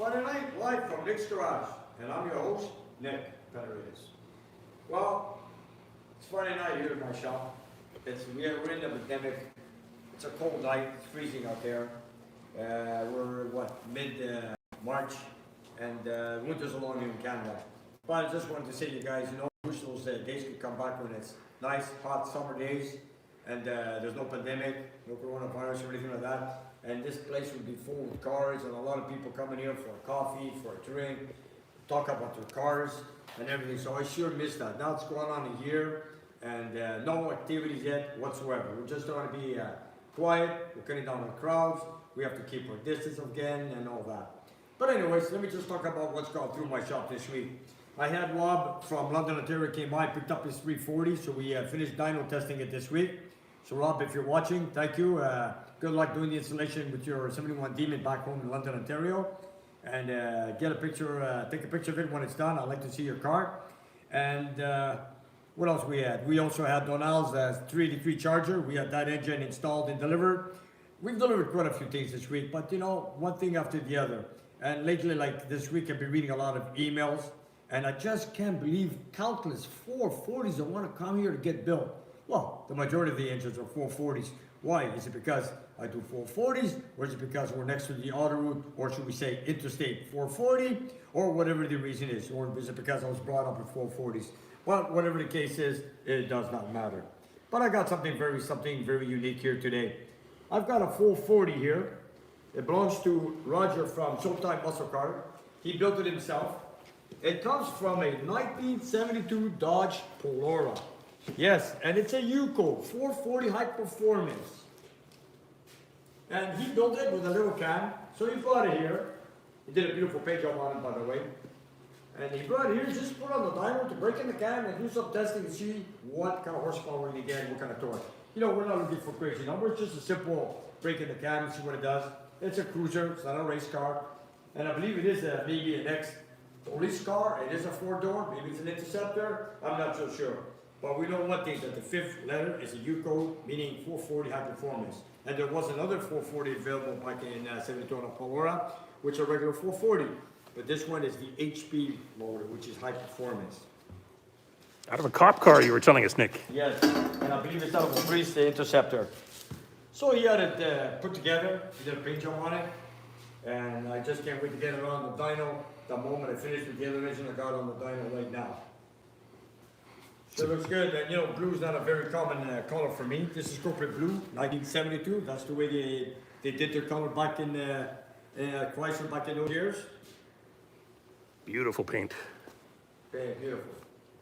Friday night, live from Nick's Garage, and I'm your host, Nick Penerides. Well, it's Friday night here in my shop. We're in the pandemic. It's a cold night, it's freezing out there. We're mid-March, and winter's along here in Canada. But I just wanted to say to you guys, wish those days could come back when it's nice, hot summer days, and there's no pandemic, no coronavirus or anything like that. And this place would be full with cars and a lot of people coming here for a coffee, for a drink, talk about their cars and everything. So I sure miss that. Now it's going on a year and no activities yet whatsoever. We're just trying to be quiet. We're cutting down the crowds. We have to keep our distance again and all that. But anyways, let me just talk about what's gone through my shop this week. I had Rob from London, Ontario came by, picked up his 340, so we finished dyno testing it this week. So Rob, if you're watching, thank you. Good luck doing the installation with your 71 Demon back home in London, Ontario. And get a picture, take a picture of it when it's done. I'd like to see your car. And what else we had? We also had Donald's 383 charger. We had that engine installed and delivered. We've delivered quite a few things this week, but one thing after the other. And lately, like this week, I've been reading a lot of emails. And I just can't believe countless 440s that want to come here to get built. Well, the majority of the engines are 440s. Why? Is it because I do 440s, or is it because we're next to the autoroute, or should we say interstate 440, or whatever the reason is, or is it because I was brought up with 440s? Well, whatever the case is, it does not matter. But I got something very unique here today. I've got a 440 here. It belongs to Roger from Showtime Muscle Car. He built it himself. It comes from a 1972 Dodge Polora. Yes, and it's a U-Code, 440 high performance. And he built it with a little cam, so he brought it here. He did a beautiful paint job on it, by the way. And he brought it here, just put on the dyno to break in the cam and do some testing to see what kind of horsepower we get, what kind of torque. We're not looking for crazy numbers, just a simple break in the cam and see what it does. It's a cruiser, it's not a race car. And I believe it is maybe an ex-police car, it is a 4-door, maybe it's an Interceptor, I'm not so sure. But we know one thing, that the 5th letter is a U-Code, meaning 440 high performance. And there was another 440 available back in 72 on a Polora, which are regular 440. But this one is the HP motor, which is high performance. Out of a cop car, you were telling us, Nick. Yes, and I believe it's out of a police Interceptor. So he had it put together, he did a paint job on it, and I just can't wait to get it on the dyno. The moment I finish with the other engine, I got it on the dyno right now. So it looks good, and blue is not a very common color for me. This is corporate blue, 1972. That's the way they did their color back in Chrysler back in those years. Beautiful paint. Okay, beautiful.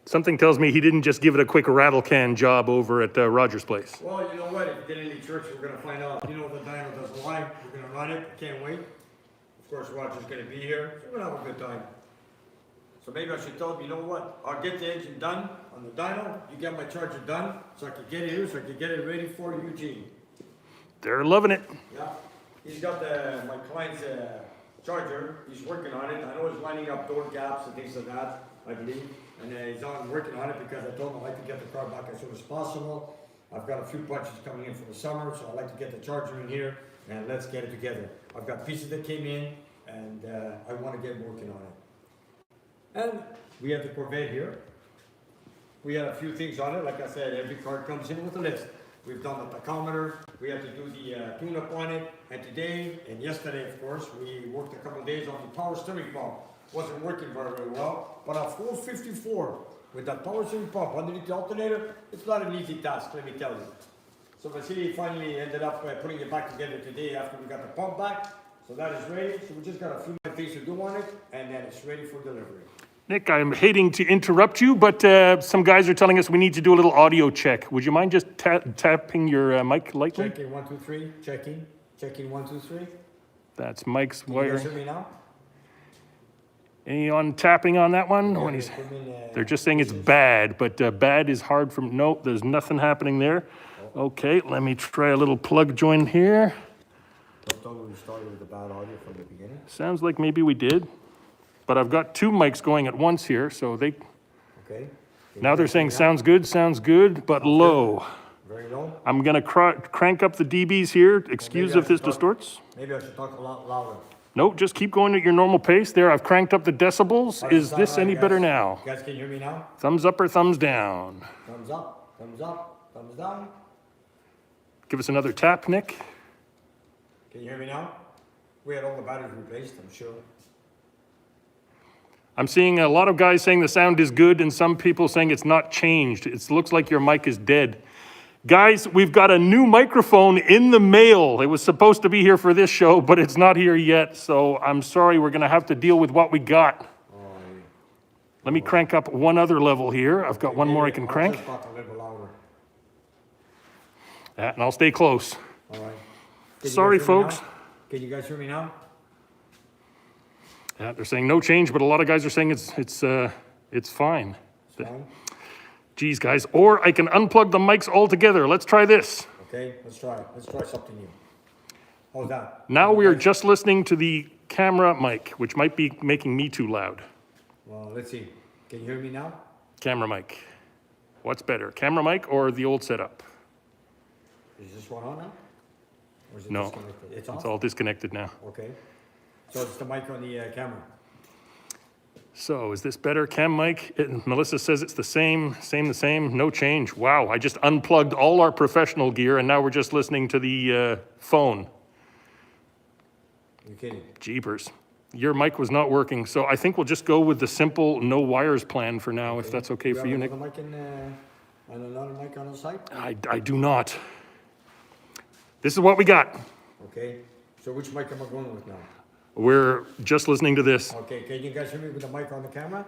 Something tells me he didn't just give it a quick rattle can job over at Roger's place. Well, you know what? If you get any church, we're going to find out. The dyno does live. We're going to run it. I can't wait. Of course, Roger's going to be here. So we're going to have a good time. So maybe I should tell him, you know what? I'll get the engine done on the dyno. You get my charger done, so I can get it here, so I can get it ready for Eugene. They're loving it. Yeah. He's got my client's charger. He's working on it. I know he's lining up door gaps and things like that, I believe. And he's working on it because I told him I'd like to get the car back as soon as possible. I've got a few bunches coming in for the summer, so I'd like to get the charger in here and let's get it together. I've got pieces that came in and I want to get working on it. And we have the Corvette here. We had a few things on it. Like I said, every car comes in with a list. We've done the tachometer. We had to do the tune-up on it. And today, and yesterday, of course, we worked a couple of days on the power steering pump. Wasn't working very well. But a 454 with that power steering pump underneath the alternator, it's not an easy task, let me tell you. So Vasily finally ended up putting it back together today after we got the pump back. So that is ready. So we just got a few more things to do on it, and then it's ready for delivery. Nick, I'm hating to interrupt you, but some guys are telling us we need to do a little audio check. Would you mind just tapping your mic lightly? Checking 1, 2, 3. Checking. Checking 1, 2, 3. That's Mike's Can you guys wiring. hear me now? Any on tapping on that one? When he's, they're just saying it's bad, but bad is hard from. Nope, there's nothing happening there. Okay, let me try a little plug join here. I thought we started with the bad audio from the beginning. Sounds like maybe we did. But I've got two mics going at once here, so they. Okay. Now they're saying sounds good, but low. Very low. I'm gonna crank up the dBs here. Excuse if this distorts. Maybe I should talk a lot louder. No, just keep going at your normal pace. There, I've cranked up the decibels. How does Is it this sound, any guys? better now? You guys can hear me now? Thumbs up or thumbs down? Thumbs up, thumbs up, thumbs down. Give us another tap, Nick. Can you hear me now? We had all the batteries replaced, I'm sure. I'm seeing a lot of guys saying the sound is good and some people saying it's not changed. It looks like your mic is dead. Guys, we've got a new microphone in the mail. It was supposed to be here for this show, but it's not here yet. So I'm sorry, we're gonna have to deal with what we got. Let me crank up one other level here. I've got one more I can I'll crank. just talk a little louder. And I'll stay close. All right. Can you Sorry, guys hear me folks. now? Can you guys hear me now? Yeah, they're saying no change, but a lot of guys are saying it's fine. It's fine. Geez, guys, or I can unplug the mics altogether. Let's try this. Okay, let's try it. Let's try something new. How's that? Now we are just listening to the camera mic, which might be making me too loud. Well, let's see. Can you hear me now? Camera mic. What's better, camera mic or the old setup? Is this one on now? Or is it No, disconnected? It's it's on? all disconnected now. Okay. So it's the mic on the camera. So is this better, cam mic? Melissa says it's the same, no change. Wow, I just unplugged all our professional gear and now we're just listening to the phone. You kidding? Jeepers. Your mic was not working, so I think we'll just go with the simple no wires plan for now, if that's okay for you, Nick. Do you have another mic and another mic on the side? I do not. This is what we got. Okay. So which mic am I going with now? We're just listening to this. Okay, can you guys hear me with the mic on the camera?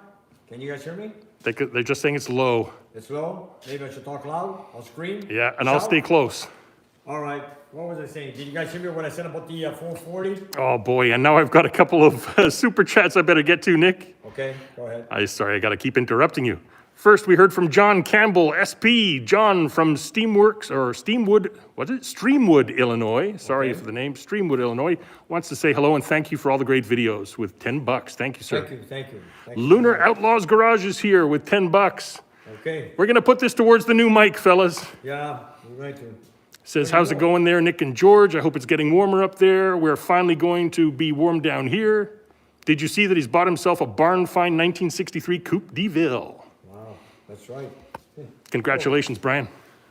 Can you guys hear me? They're just saying it's low. It's low? Maybe I should talk loud? I'll scream? Yeah, and I'll Shout? stay close. All right. What was I saying? Did you guys hear me what I said about the 440? Oh boy, and now I've got a couple of super chats I better get to, Nick. Okay, go ahead. Sorry, I gotta keep interrupting you. First, we heard from John Campbell, SP. John from Streamwood, Illinois. Sorry for the name. Streamwood, Illinois. Wants to say hello and thank you for all the great videos with $10. Thank you, sir. Thank you. Thank you. Lunar Outlaws Garage is here with $10. Okay. We're gonna put this towards the new mic, fellas. Yeah, we're going to. Says, how's it going there, Nick and George? I hope it's getting warmer up there. We're finally going to be warm down here. Did you see that he's bought himself a barn find 1963 Coupe DeVille? Wow, that's right. Congratulations, Brian.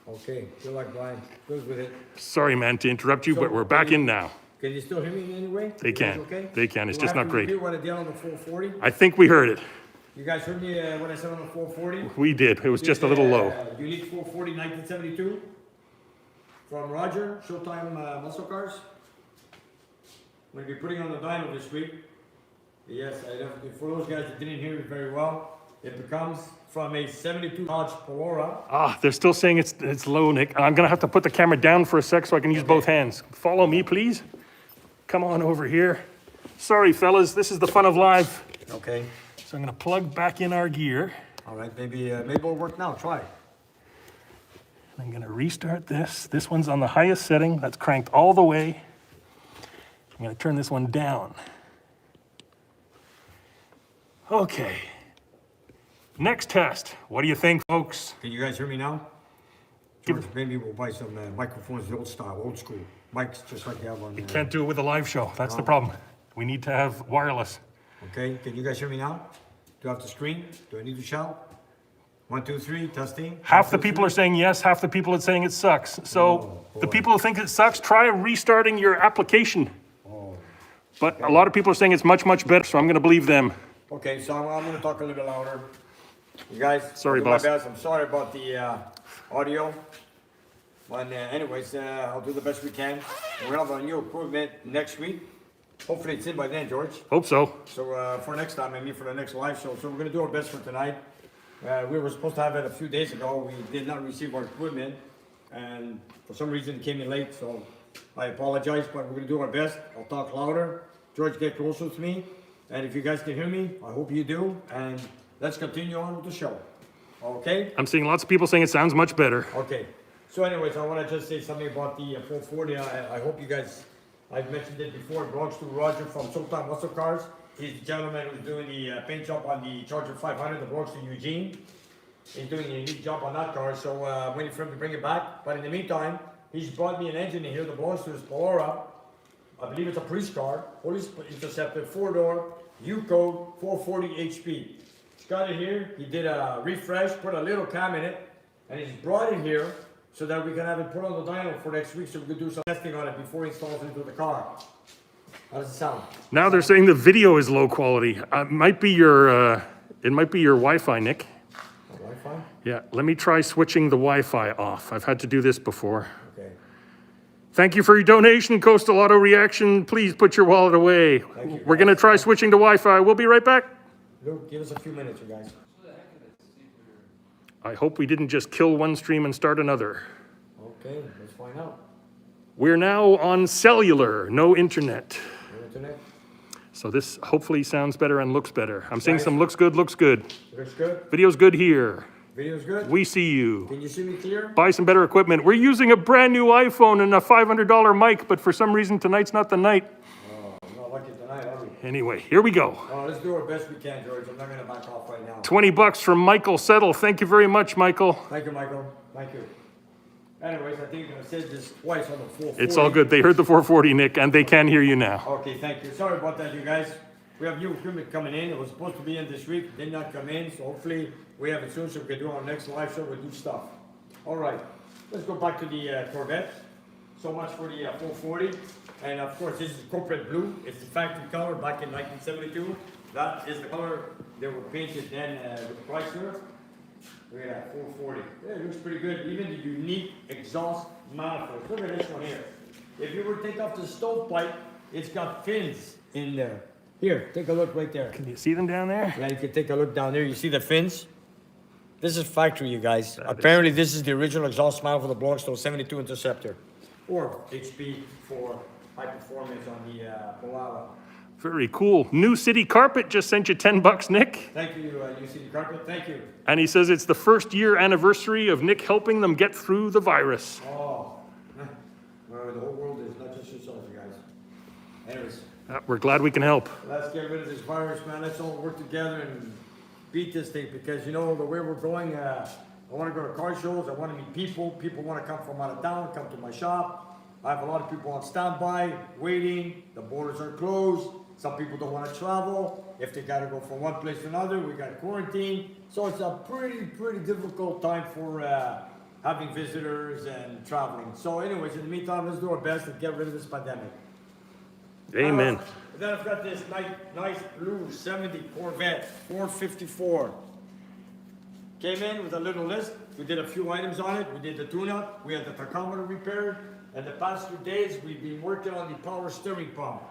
Okay, good luck, Brian. Good with it. Sorry, man, to interrupt you, but we're back in now. Can you still hear me in any way? They You guys can. Okay? They can. It's Do I just have not to great. repeat what I did on the 440? I think we heard it. You guys heard me what I said on the 440? We did. It was just a little low. Unique 440 1972 from Roger, Showtime Muscle Cars. I'm going to be putting on the dyno this week. Yes, for those guys that didn't hear it very well, it becomes from a 72 Dodge Polora. Ah, they're still saying it's low, Nick. I'm gonna have to put the camera down for a sec so I can use both hands. Follow me, please. Come on over here. Sorry, fellas, this is the fun of live. Okay. So I'm gonna plug back in our gear. All right, maybe it'll work now. Try. I'm gonna restart this. This one's on the highest setting. That's cranked all the way. I'm gonna turn this one down. Okay. Next test. What do you think, folks? Can you guys hear me now? George, maybe we'll buy some microphones, the old style, old school mics, just like you have on. Can't do it with a live show. That's the problem. We need to have wireless. Okay, can you guys hear me now? Do I have to scream? Do I need to shout? 1, 2, 3, testing. Half the people are saying yes, half the people are saying it sucks. So the people who think it sucks, try restarting your application. But a lot of people are saying it's much, much better, so I'm gonna believe them. Okay, so I'm going to talk a little bit louder. You guys, Sorry, I'll do boss. my best. I'm sorry about the audio. But anyways, I'll do the best we can. We're going to have a new equipment next week. Hopefully it's in by then, George. Hope so. So for next time, I mean for the next live show. So we're going to do our best for tonight. We were supposed to have it a few days ago. We did not receive our equipment. And for some reason it came in late. So I apologize, but we're going to do our best. I'll talk louder. George, get closer to me. And if you guys can hear me, I hope you do. And let's continue on with the show. Okay? I'm seeing lots of people saying it sounds much better. Okay. So anyways, I want to just say something about the 440. I hope you guys, I've mentioned it before, it belongs to Roger from Showtime Muscle Cars. He's the gentleman who's doing the paint job on the Charger 500 that belongs to Eugene. He's doing a unique job on that car, so I'm waiting for him to bring it back. But in the meantime, he's brought me an engine in here that belongs to his Polora. I believe it's a police car, police interceptor, 4-door, U-code, 440 HP. He's got it here, he did a refresh, put a little cam in it, and he's brought it here so that we can have it put on the dyno for next week so we can do some testing on it before he installs it into the car. How does it sound? Now they're saying the video is low quality. It might be your Wi-Fi, Nick. Wi-Fi? Yeah, let me try switching the Wi-Fi off. I've had to do this before. Okay. Thank you for your donation, Coastal Auto Reaction. Please put your wallet away. Thank you, We're gonna try switching to Wi-Fi. We'll be right back. Luke, give us a few minutes, you guys. I hope we didn't just kill one stream and start another. Okay, let's find out. We're now on cellular, no internet. No internet? So this hopefully sounds better and looks better. I'm seeing some looks good, looks good. Looks good? Video's good here. Video's good? We see you. Can you see me clear? Buy some better equipment. We're using a brand new iPhone and a $500 mic, but for some reason tonight's not the night. Oh, I'm not lucky tonight, are we? Anyway, here we go. Oh, let's do our best we can, George. I'm not gonna back off right now. $20 from Michael Settle. Thank you very much, Michael. Thank you, Michael. Thank you. Anyways, I think I said this twice on the 440. It's all good. They heard the 440, Nick, and they can hear you now. Okay, thank you. Sorry about that, you guys. We have new equipment coming in. It was supposed to be in this week, did not come in, so hopefully we have it soon so we can do our next live show with new stuff. All right, let's go back to the Corvette. So much for the 440. And of course, this is corporate blue. It's the factory color back in 1972. That is the color they were painted then with Chrysler. Look at that, 440. Yeah, it looks pretty good. Even the unique exhaust manifold. Look at this one here. If you were to take off the stovepipe, it's got fins in there. Here, take a look right there. Can you see them down there? Yeah, you can take a look down there. You see the fins? This is factory, you guys. Apparently, this is the original exhaust manifold that belongs to a 72 Interceptor. Or HP for high performance on the Polala. Very cool. New City Carpet just sent you $10, Nick. Thank you, New City Carpet. Thank you. And he says it's the first year anniversary of Nick helping them get through the virus. Oh, well, the whole world is not just yourself, you guys. Anyways. We're glad we can help. Let's get rid of this virus, man. Let's all work together and beat this thing because, you know, the way we're going, I want to go to car shows. I want to meet people. People want to come from out of town, come to my shop. I have a lot of people on standby, waiting. The borders are closed. Some people don't want to travel. If they got to go from one place to another, we got quarantine. So it's a pretty difficult time for having visitors and traveling. So anyways, in the meantime, let's do our best to get rid of this pandemic. Amen. Then I've got this nice blue 70 Corvette 454. Came in with a little list. We did a few items on it. We did the tune-up. We had the tachometer repaired. And the past 2 days, we've been working on the power steering pump.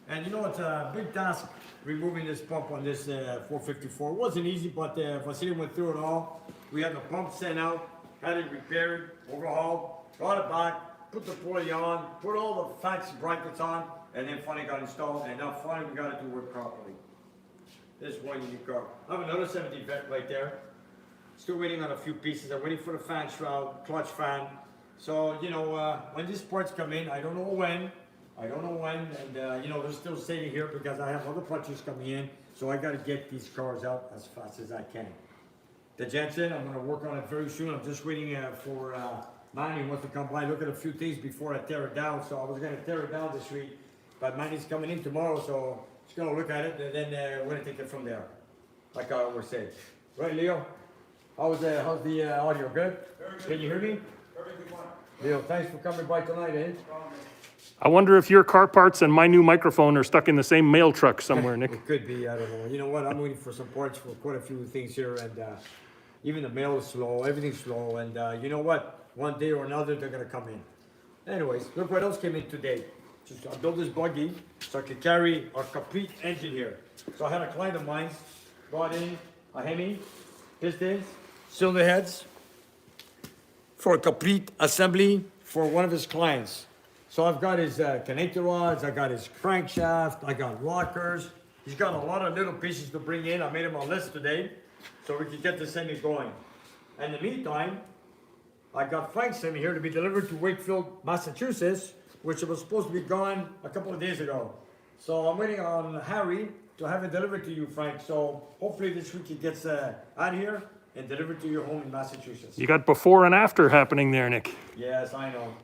And you know, it's a big task removing this pump on this 454. It wasn't easy, but Vasily went through it all. We had the pump sent out, had it repaired, overhauled, got it back, put the pulley on, put all the fax brackets on, and then finally got installed, and now finally we got it to work properly. This is one unique car. I have another 70 Vet right there. Still waiting on a few pieces. I'm waiting for the fan shroud, clutch fan. So, you know, when these parts come in, I don't know when, and you know, they're still sitting here because I have other purchases coming in, so I gotta get these cars out as fast as I can. The Jensen, I'm gonna work on it very soon. I'm just waiting for Manny wants to come by, look at a few things before I tear it down. So I was gonna tear it down this week, but Manny's coming in tomorrow, so he's gonna look at it, and then we're gonna take it from there, like I always say. Right, Leo? How's the audio? Good? Can you hear me? Very good one. Leo, thanks for coming by tonight, eh? I wonder if your car parts and my new microphone are stuck in the same mail truck somewhere, Nick. It could be, I don't know. You know what, I'm waiting for some parts for quite a few things here, and even the mail is slow, everything's slow, and you know what? One day or another, they're gonna come in. Anyways, look what else came in today. Just I built this buggy so I could carry our complete engine here. So I had a client of mine brought in a Hemi, pistons, cylinder heads, for a complete assembly for one of his clients. So I've got his connector rods, I got his crankshaft, I got rockers. He's got a lot of little pieces to bring in. I made him a list today so we can get this Hemi going. In the meantime, I got Frank's Hemi here to be delivered to Wakefield, Massachusetts, which was supposed to be gone a couple of days ago. So I'm waiting on Harry to have it delivered to you, Frank. So hopefully this week it gets out of here and delivered to your home in Massachusetts. You got before and after happening there, Nick. Yes, I know.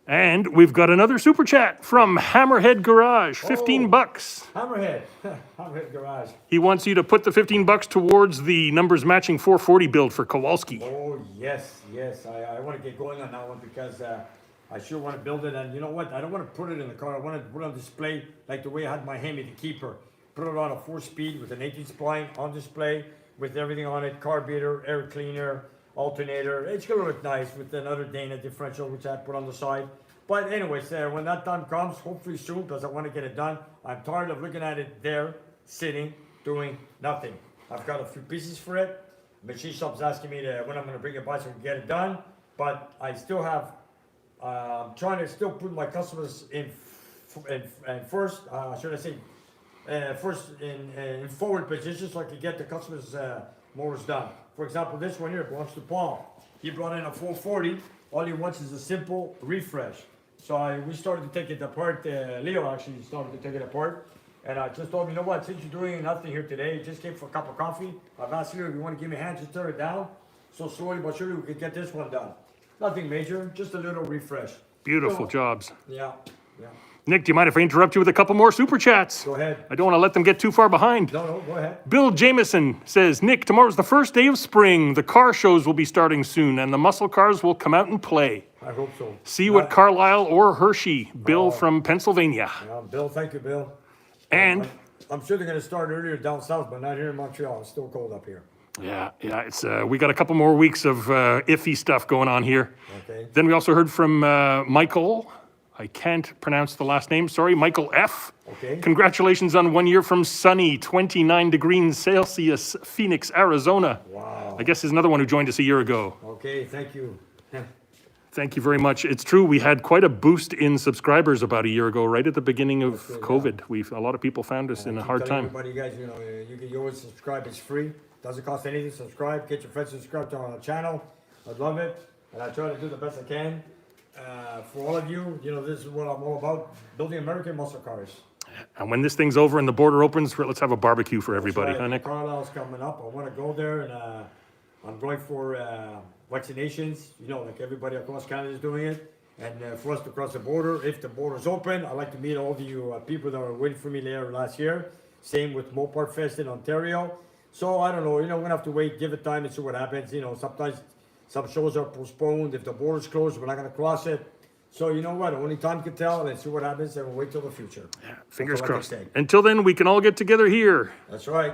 And we've got another super chat from Hammerhead Garage, 15 bucks. Hammerhead, Hammerhead Garage. He wants you to put the 15 bucks towards the numbers matching 440 build for Kowalski. Oh, yes, yes. I want to get going on that one because I sure want to build it. And you know what? I don't want to put it in the car. I want to put it on display like the way I had my Hemi, the Keeper. Put it on a 4-speed with an 18 spline on display with everything on it. Carburetor, air cleaner, alternator. It's going to look nice with another Dana differential, which I put on the side. But anyways, when that time comes, hopefully soon, because I want to get it done. I'm tired of looking at it there, sitting, doing nothing. I've got a few pieces for it. Machine shop's asking me when I'm going to bring it by so I can get it done. But I still have, I'm trying to still put my customers in first, should I say, first in forward position so I can get the customers' motors done. For example, this one here belongs to Paul. He brought in a 440. All he wants is a simple refresh. So we started to take it apart. Leo actually started to take it apart. And I just told him, you know what, since you're doing nothing here today, you just came for a cup of coffee. I've asked you if you want to give me a hand, just tear it down. So slowly but surely we could get this one done. Nothing major, just a little refresh. Beautiful jobs. Yeah, yeah. Nick, do you mind if I interrupt you with a couple more super chats? Go ahead. I don't want to let them get too far behind. No, go ahead. Bill Jameson says, Nick, tomorrow's the first day of spring. The car shows will be starting soon, and the muscle cars will come out and play. I hope so. See you at Carlisle or Hershey. Bill from Pennsylvania. Yeah, Bill, thank you, Bill. And I'm sure they're going to start earlier down south, but not here in Montreal. It's still cold up here. yeah, it's we got a couple more weeks of iffy stuff going on here. Okay. Then we also heard from Michael. I can't pronounce the last name. Sorry, Michael F. Okay. Congratulations on 1 year from sunny 29 degrees Celsius, Phoenix, Arizona. Wow. I guess there's another one who joined us a year ago. Okay, thank you. Thank you very much. It's true, we had quite a boost in subscribers about a year ago, right at the beginning of COVID. A lot of people found us in a hard time. Everybody, guys, you know, you can always subscribe. It's free. Doesn't cost anything. Subscribe. Get your friends to subscribe to our channel. I'd love it, and I try to do the best I can for all of you. You know, this is what I'm all about: building American muscle cars. And when this thing's over and the border opens, let's have a barbecue for everybody, That's huh, right. Nick? Carlisle's coming up. I want to go there, and I'm going for vaccinations. You know, like everybody across Canada is doing it. And for us to cross the border, if the border's open, I'd like to meet all of you people that were waiting for me there last year. Same with Mopar Fest in Ontario. So I don't know, you know, we're gonna have to wait, give it time and see what happens. You know, sometimes some shows are postponed. If the border's closed, we're not gonna cross it. So you know what, only time can tell. Let's see what happens and we'll wait till the future. Fingers That's all I can crossed. say. Until then, we can all get together here. That's right.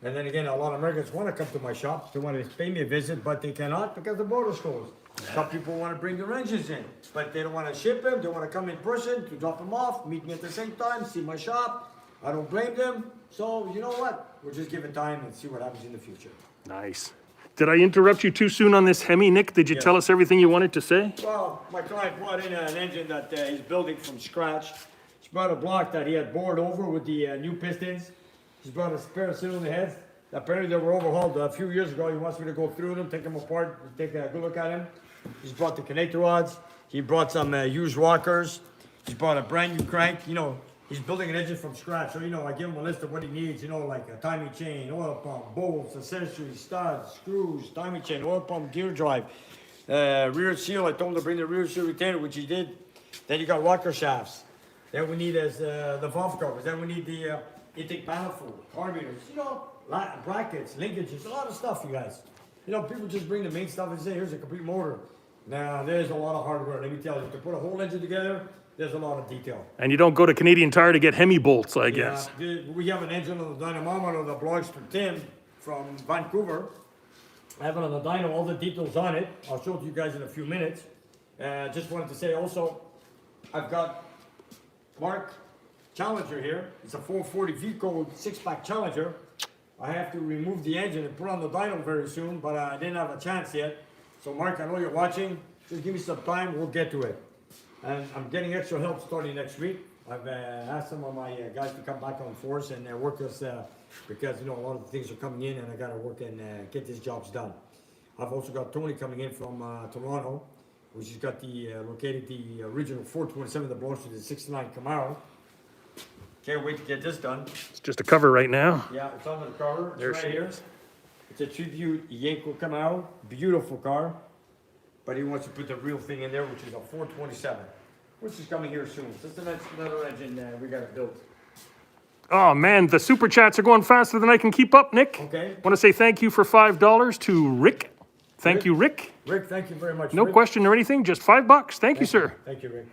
And then again, a lot of Americans want to come to my shop. They want to pay me a visit, but they cannot because the border's closed. Some people want to bring their engines in, but they don't want to ship them. They want to come in person to drop them off, meet me at the same time, see my shop. I don't blame them. So you know what? We'll just give it time and see what happens in the future. Nice. Did I interrupt you too soon on this Hemi, Nick? Did you tell us everything you wanted to say? Well, my client brought in an engine that he's building from scratch. He's brought a block that he had bored over with the new pistons. He's brought a spare cylinder heads. Apparently they were overhauled a few years ago. He wants me to go through them, take them apart, take a good look at them. He's brought the connector rods. He brought some used rockers. He's brought a brand new crank. You know, he's building an engine from scratch. So, you know, I give him a list of what he needs, you know, like a timing chain, oil pump, bolts, accessories, studs, screws, timing chain, oil pump, gear drive, rear seal. I told him to bring the rear seal retainer, which he did. Then you got rocker shafts. Then we need the valve covers. Then we need the intake manifold, carburetors, you know, brackets, linkages, a lot of stuff, you guys. You know, people just bring the main stuff and say, here's a complete motor. Now, there's a lot of hardware, let me tell you. To put a whole engine together, there's a lot of detail. And you don't go to Canadian Tire to get Hemi bolts, I guess. We have an engine on the dynamometer that belongs to Tim from Vancouver. I have it on the dyno, all the details on it. I'll show it to you guys in a few minutes. Just wanted to say also, I've got Mark Challenger here. It's a 440 V-Code 6-pack Challenger. I have to remove the engine and put on the dyno very soon, but I didn't have a chance yet. So Mark, I know you're watching. Just give me some time, we'll get to it. And I'm getting extra help starting next week. I've asked some of my guys to come back on force and work us because, you know, a lot of things are coming in and I gotta work and get these jobs done. I've also got Tony coming in from Toronto, which has got located the original 427 that belongs to the 69 Camaro. Can't wait to get this done. It's just a cover right now. Yeah, it's under the cover. It's There right she here. is. It's a tribute Yenko Camaro. Beautiful car. but he wants to put the real thing in there, which is a 427, which is coming here soon. So that's another engine we got to build. Oh man, the super chats are going faster than I can keep up, Nick. Okay. Want to say thank you for $5 to Rick. Thank you, Rick. Rick, thank you very much. No Rick. question or anything, just $5. Thank you, sir. Thank you, Rick.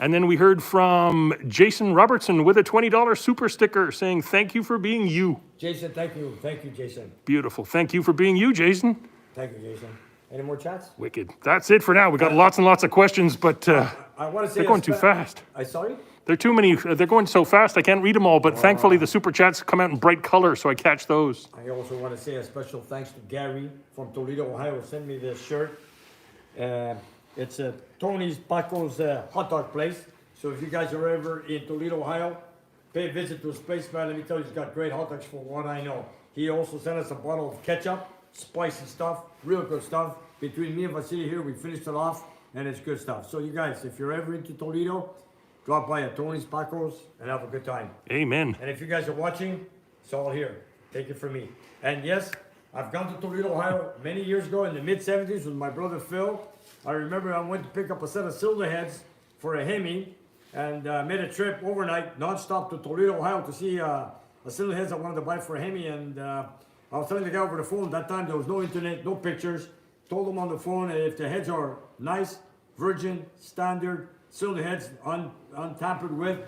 And then we heard from Jason Robertson with a $20 super sticker saying thank you for being you. Jason, thank you. Thank you, Jason. Beautiful. Thank you for being you, Jason. Thank you, Jason. Any more chats? Wicked. That's it for now. We got lots and lots of questions, but I want to say they're going too fast. Sorry? They're too many. They're going so fast, I can't read them all, but thankfully the super chats come out in bright color, so I catch those. I also want to say a special thanks to Gary from Toledo, Ohio, sent me this shirt. It's a Tony's Paco's hot dog place. So if you guys are ever in Toledo, Ohio, pay a visit to his place, man. Let me tell you, he's got great hot dogs for what I know. He also sent us a bottle of ketchup, spicy stuff, real good stuff. Between me and Vasily here, we finished it off, and it's good stuff. So you guys, if you're ever into Toledo, drop by at Tony's Paco's and have a good time. Amen. And if you guys are watching, it's all here. Take it from me. And yes, I've gone to Toledo, Ohio many years ago in the mid-70s with my brother Phil. I remember I went to pick up a set of cylinder heads for a Hemi and made a trip overnight, non-stop to Toledo, Ohio to see a cylinder heads I wanted to buy for a Hemi. And I was telling the guy over the phone, that time there was no internet, no pictures. Told him on the phone if the heads are nice, virgin, standard, cylinder heads untampered with.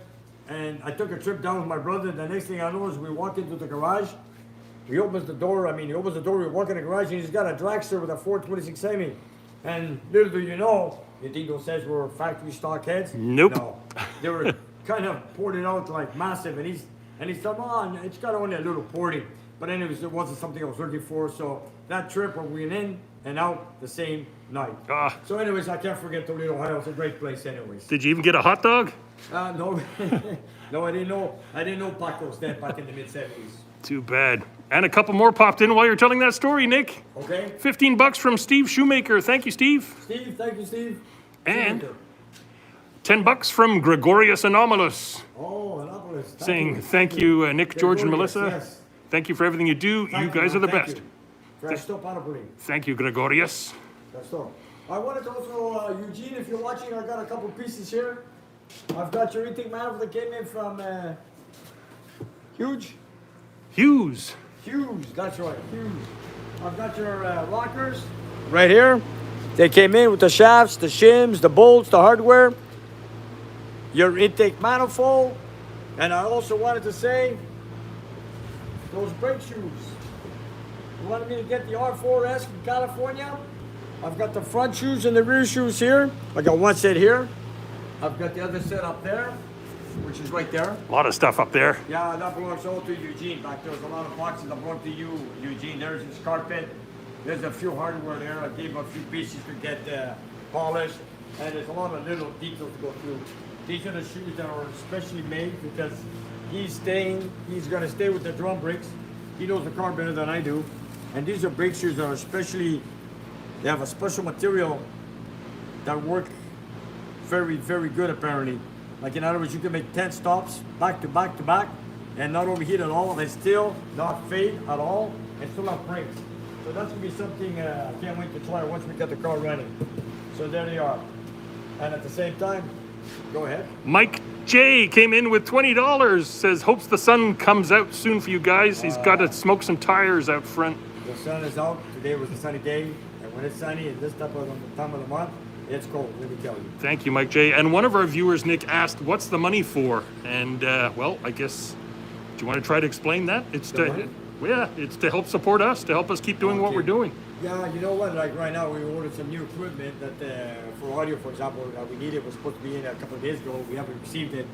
And I took a trip down with my brother. The next thing I know is we walk into the garage. He opens the door, we walk in the garage and he's got a dragster with a 426 Hemi. And little do you know, you think those heads were factory stock heads? Nope. No. They were kind of ported out like massive, and he's thought, oh, it's got only a little porting. But anyways, it wasn't something I was looking for, so that trip we went in and out the same night. So anyways, I can't forget Toledo, Ohio. It's a great place anyways. Did you even get a hot dog? No. No, I didn't know Paco's then back in the mid-70s. Too bad. And a couple more popped in while you're telling that story, Nick. Okay. $15 from Steve Shoemaker. Thank you, Steve. Steve, thank you, Steve. And $10 from Gregorius Anomalous. Oh, Anomalous. Saying thank you, Nick, George, and Melissa. Yes. Thank you for everything you do. You guys are the best. Thank you, Gregorius. I wanted to also, Eugene, if you're watching, I got a couple pieces here. I've got your intake manifold that came in from Hughes. Hughes, that's right, Hughes. I've got your lockers right here. They came in with the shafts, the shims, the bolts, the hardware. Your intake manifold. And I also wanted to say, those brake shoes. You wanted me to get the R4S from California? I've got the front shoes and the rear shoes here. I got one set here. I've got the other set up there, which is right there. A lot of stuff up there. Yeah, that belongs all to Eugene. Back there's a lot of boxes that belong to you, Eugene. There's his carpet. There's a few hardware there. I gave him a few pieces to get polished. And there's a lot of little details to go through. These are the shoes that are specially made because he's gonna stay with the drum brakes. He knows the car better than I do. And these are brake shoes that are they have a special material that work very, very good apparently. Like in other words, you can make 10 stops back to back to back and not overheat at all and still not fade at all and still have brakes. So that's gonna be something I can't wait to try once we get the car running. So there they are. And at the same time, go ahead. Mike J came in with $20, says, hopes the sun comes out soon for you guys. He's got to smoke some tires out front. The sun is out. Today was a sunny day. And when it's sunny at this time of the month, it's cold, let me tell you. Thank you, Mike J. And one of our viewers, Nick, asked, what's the money for? And, well, I guess, do you want to try to explain that? It's it's to help support us, to help us keep doing what we're doing. Yeah, you know what, like right now we ordered some new equipment that for audio, for example, we needed, was supposed to be in a couple of days ago. We haven't received it.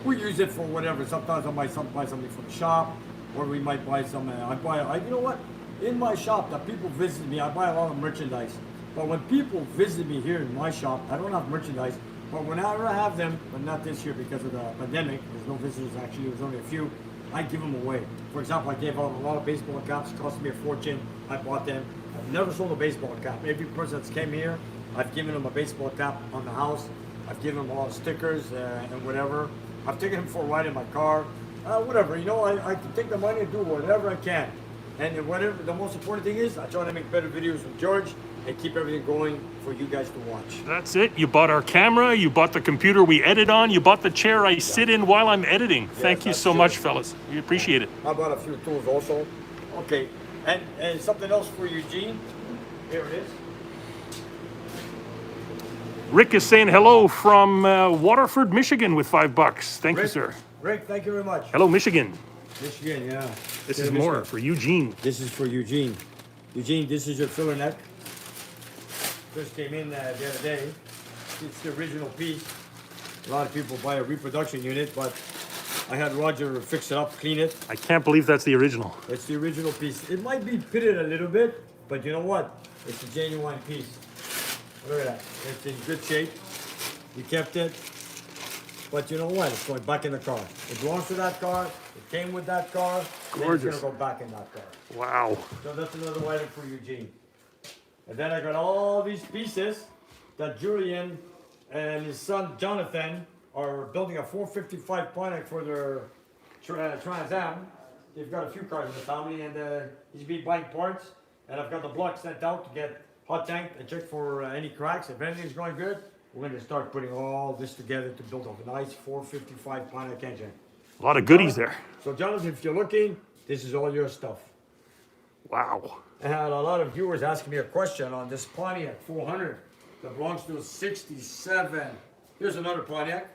We use it for whatever. Sometimes I might buy something from the shop, or we might buy some, you know what? In my shop that people visit me, I buy a lot of merchandise. But when people visit me here in my shop, I don't have merchandise. But whenever I have them, but not this year because of the pandemic, there's no visitors actually, there's only a few, I give them away. For example, I gave out a lot of baseball caps, cost me a fortune. I bought them. I've never sold a baseball cap. Every person that's came here, I've given them a baseball cap on the house. I've given them a lot of stickers and whatever. I've taken them for a ride in my car. Whatever, you know, I can take the money and do whatever I can. And whatever, the most important thing is, I try to make better videos with George. and keep everything going for you guys to watch. That's it. You bought our camera, you bought the computer we edit on, you bought the chair I sit in while I'm editing. Thank you that's so true. much, fellas. We appreciate it. I bought a few tools also. Okay, and something else for Eugene. Here it is. Rick is saying hello from Waterford, Michigan with $5. Thank you, Rick, sir. Rick, thank you very much. Hello, Michigan. Michigan, yeah. This Yeah, is more Michigan. for Eugene. This is for Eugene. Eugene, this is your filler neck. Just came in the other day. It's the original piece. A lot of people buy a reproduction unit, but I had Roger fix it up, clean it. I can't believe that's the original. It's the original piece. It might be pitted a little bit, but you know what? It's a genuine piece. Look at that. It's in good shape. We kept it. But you know what? It's going back in the car. It belongs to that car. It came with that car. Gorgeous. It's going to go back in that car. Wow. So that's another item for Eugene. And then I got all these pieces that Julian and his son Jonathan are building a 455 Pontiac for their Trans Am. They've got a few cars in the family, and he's been buying parts. And I've got the block sent out to get hot tank and check for any cracks. If anything's going good, we're going to start putting all this together to build a nice 455 Pontiac engine. A lot of goodies there. So Jonathan, if you're looking, this is all your stuff. Wow. I had a lot of viewers asking me a question on this Pontiac 400 that belongs to a 67. Here's another Pontiac.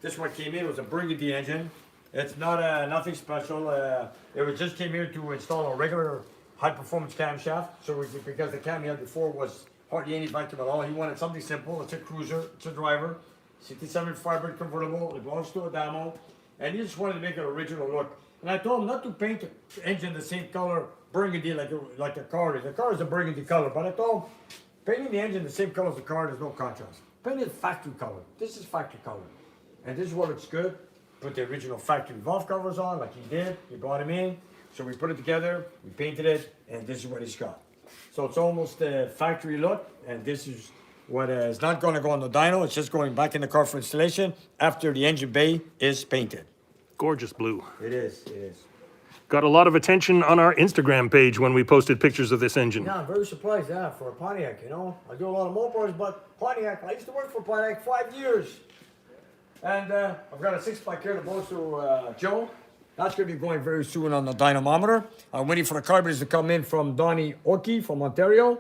This one came in, it was a Burgundy engine. It's not nothing special. It just came here to install a regular high performance camshaft. So because the cam he had before was hardly any vacuum at all, he wanted something simple. It's a cruiser, it's a driver, 67 fiber convertible, it belongs to a Damo. And he just wanted to make an original look. And I told him not to paint the engine the same color burgundy like the car is. The car is a burgundy color, but I told him painting the engine the same color as the car, there's no contrast. Paint it factory color. This is factory color. And this is what looks good. Put the original factory valve covers on like he did. He brought them in. So we put it together, we painted it, and this is what he's got. So it's almost a factory look, and this is what is not going to go on the dyno. It's just going back in the car for installation after the engine bay is painted. Gorgeous blue. It is, it is. Got a lot of attention on our Instagram page when we posted pictures of this engine. Yeah, I'm very surprised, yeah, for a Pontiac, you know. I do a lot of mopars, but Pontiac, I used to work for Pontiac 5 years. And I've got a 6-pack here that belongs to Joe. That's going to be going very soon on the dynamometer. I'm waiting for the carburetors to come in from Donnie Oki from Ontario.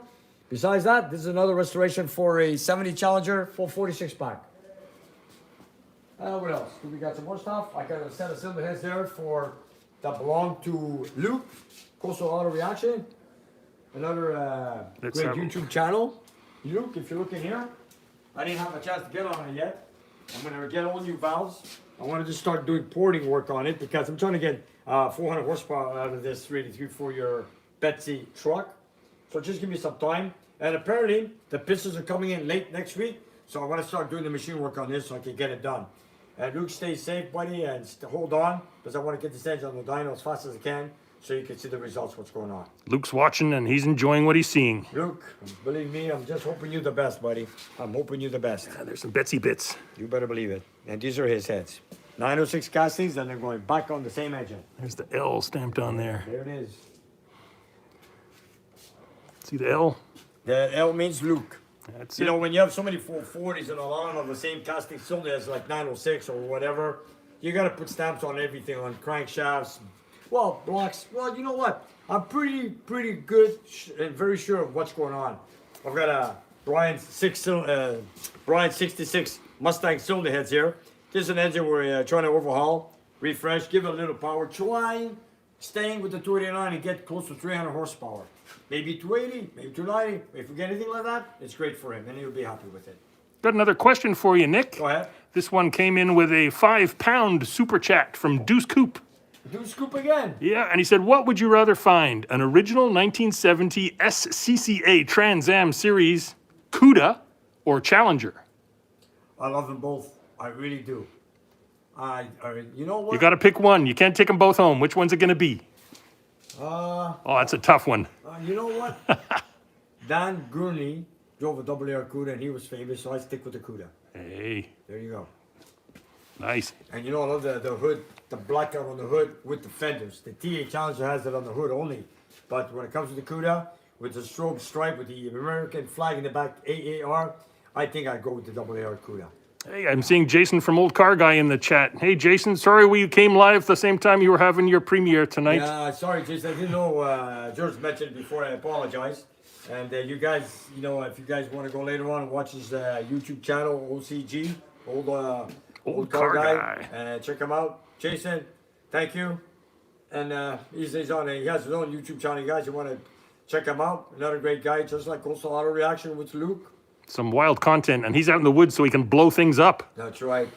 Besides that, this is another restoration for a 70 Challenger full 46-pack. What else? We got some more stuff. I got a set of cylinder heads there that belong to Luke, Coastal Auto Reaction. Another great YouTube channel. Luke, if you're looking here, I didn't have a chance to get on it yet. I'm going to get all new valves. I want to just start doing porting work on it because I'm trying to get 400 horsepower out of this really for your Betsy truck. So just give me some time. And apparently the pistons are coming in late next week. So I want to start doing the machine work on this so I can get it done. And Luke, stay safe, buddy, and hold on because I want to get this engine on the dyno as fast as I can so you can see the results, what's going on. Luke's watching and he's enjoying what he's seeing. Luke, believe me, I'm just hoping you the best, buddy. I'm hoping you the best. There's some Betsy bits. You better believe it. And these are his heads. 906 castings, and they're going back on the same engine. There's the L stamped on there. There it is. See the L? The L means Luke. That's You it. know, when you have so many 440s and a lot of the same casting cylinder as like 906 or whatever, you got to put stamps on everything, on crankshafts, well, blocks. Well, you know what? I'm pretty good and very sure of what's going on. I've got a Brian 66 Mustang cylinder heads here. This is an engine we're trying to overhaul, refresh, give it a little power, try staying with the 289 and get close to 300 horsepower. Maybe 280, maybe 290. If we get anything like that, it's great for him, and he'll be happy with it. Got another question for you, Nick. Go ahead. This one came in with a 5-pound super chat from Deuce Coop. Do scoop again. Yeah, and he said, what would you rather find? An original 1970 SCCA Trans Am Series CUDA or Challenger? I love them both. I really do. You know what? You got to pick one. You can't take them both home. Which one's it going to be? Oh, that's a tough one. You know what? Dan Gurney drove a double air CUDA and he was famous, so I stick with the CUDA. Hey, There you go. nice. And you know, I love the hood, the blackout on the hood with the fenders. The TA Challenger has it on the hood only. But when it comes to the CUDA, with the strobe stripe with the American flag in the back, AAR, I think I'd go with the double AR Cuda. Hey, I'm seeing Jason from Old Car Guy in the chat. Hey, Jason, sorry we came live the same time you were having your premiere tonight. Yeah, sorry, Jason. I didn't know. George mentioned it before. I apologize. And you guys, you know, if you guys want to go later on and watch his YouTube channel, OCG, Old Car Guy, check him out. Jason, thank you. And he's on. He has his own YouTube channel. You guys, you want to check him out? Another great guy, just like Coastal Auto Reaction with Luke. Some wild content, and he's out in the woods so he can blow things up. That's right.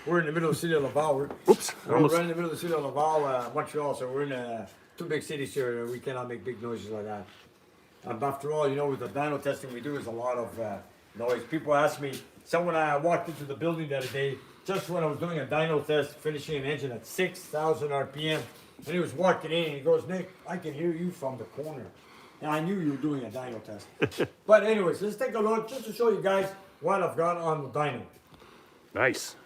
We're in the middle of the city of Laval. Oops. We're right in the middle of the city of Laval, Montreal, so we're in two big cities here. We cannot make big noises like that. After all, you know, with the dyno testing we do is a lot of noise. People ask me, someone I walked into the building the other day, just when I was doing a dyno test, finishing an engine at 6,000 RPM, and he was walking in and he goes, Nick, I can hear you from the corner. And I knew you were doing a dyno test. But anyways, let's take a look just to show you guys what I've got on the dyno. Nice.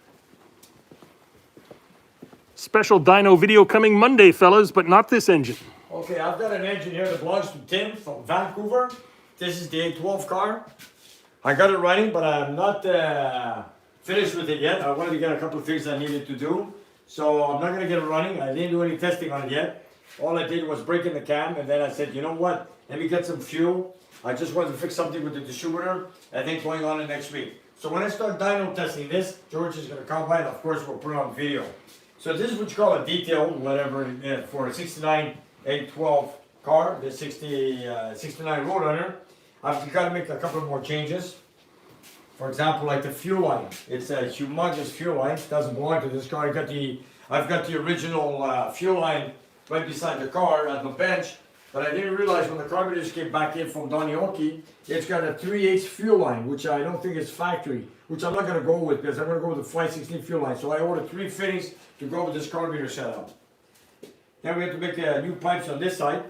Special dyno video coming Monday, fellas, but not this engine. Okay, I've got an engine here that belongs to Tim from Vancouver. This is the 812 car. I got it running, but I'm not finished with it yet. I wanted to get a couple of things I needed to do. So I'm not going to get it running. I didn't do any testing on it yet. All I did was break in the cam, and then I said, you know what? Let me get some fuel. I just wanted to fix something with the distributor, and then going on it next week. So when I start dyno testing this, George is going to come by, and of course we'll put it on video. So this is what you call a detail, whatever, for a 69 812 car, the 69 Roadrunner. I've got to make a couple more changes. For example, like the fuel line. It's a humongous fuel line. It doesn't belong to this car. I've got the original fuel line right beside the car at the bench. But I didn't realize when the carburetors came back in from Donioki, it's got a 3/8 fuel line, which I don't think is factory, which I'm not going to go with because I'm going to go with the 516 fuel line. So I ordered 3 fittings to go with this carburetor setup. Then we have to make new pipes on this side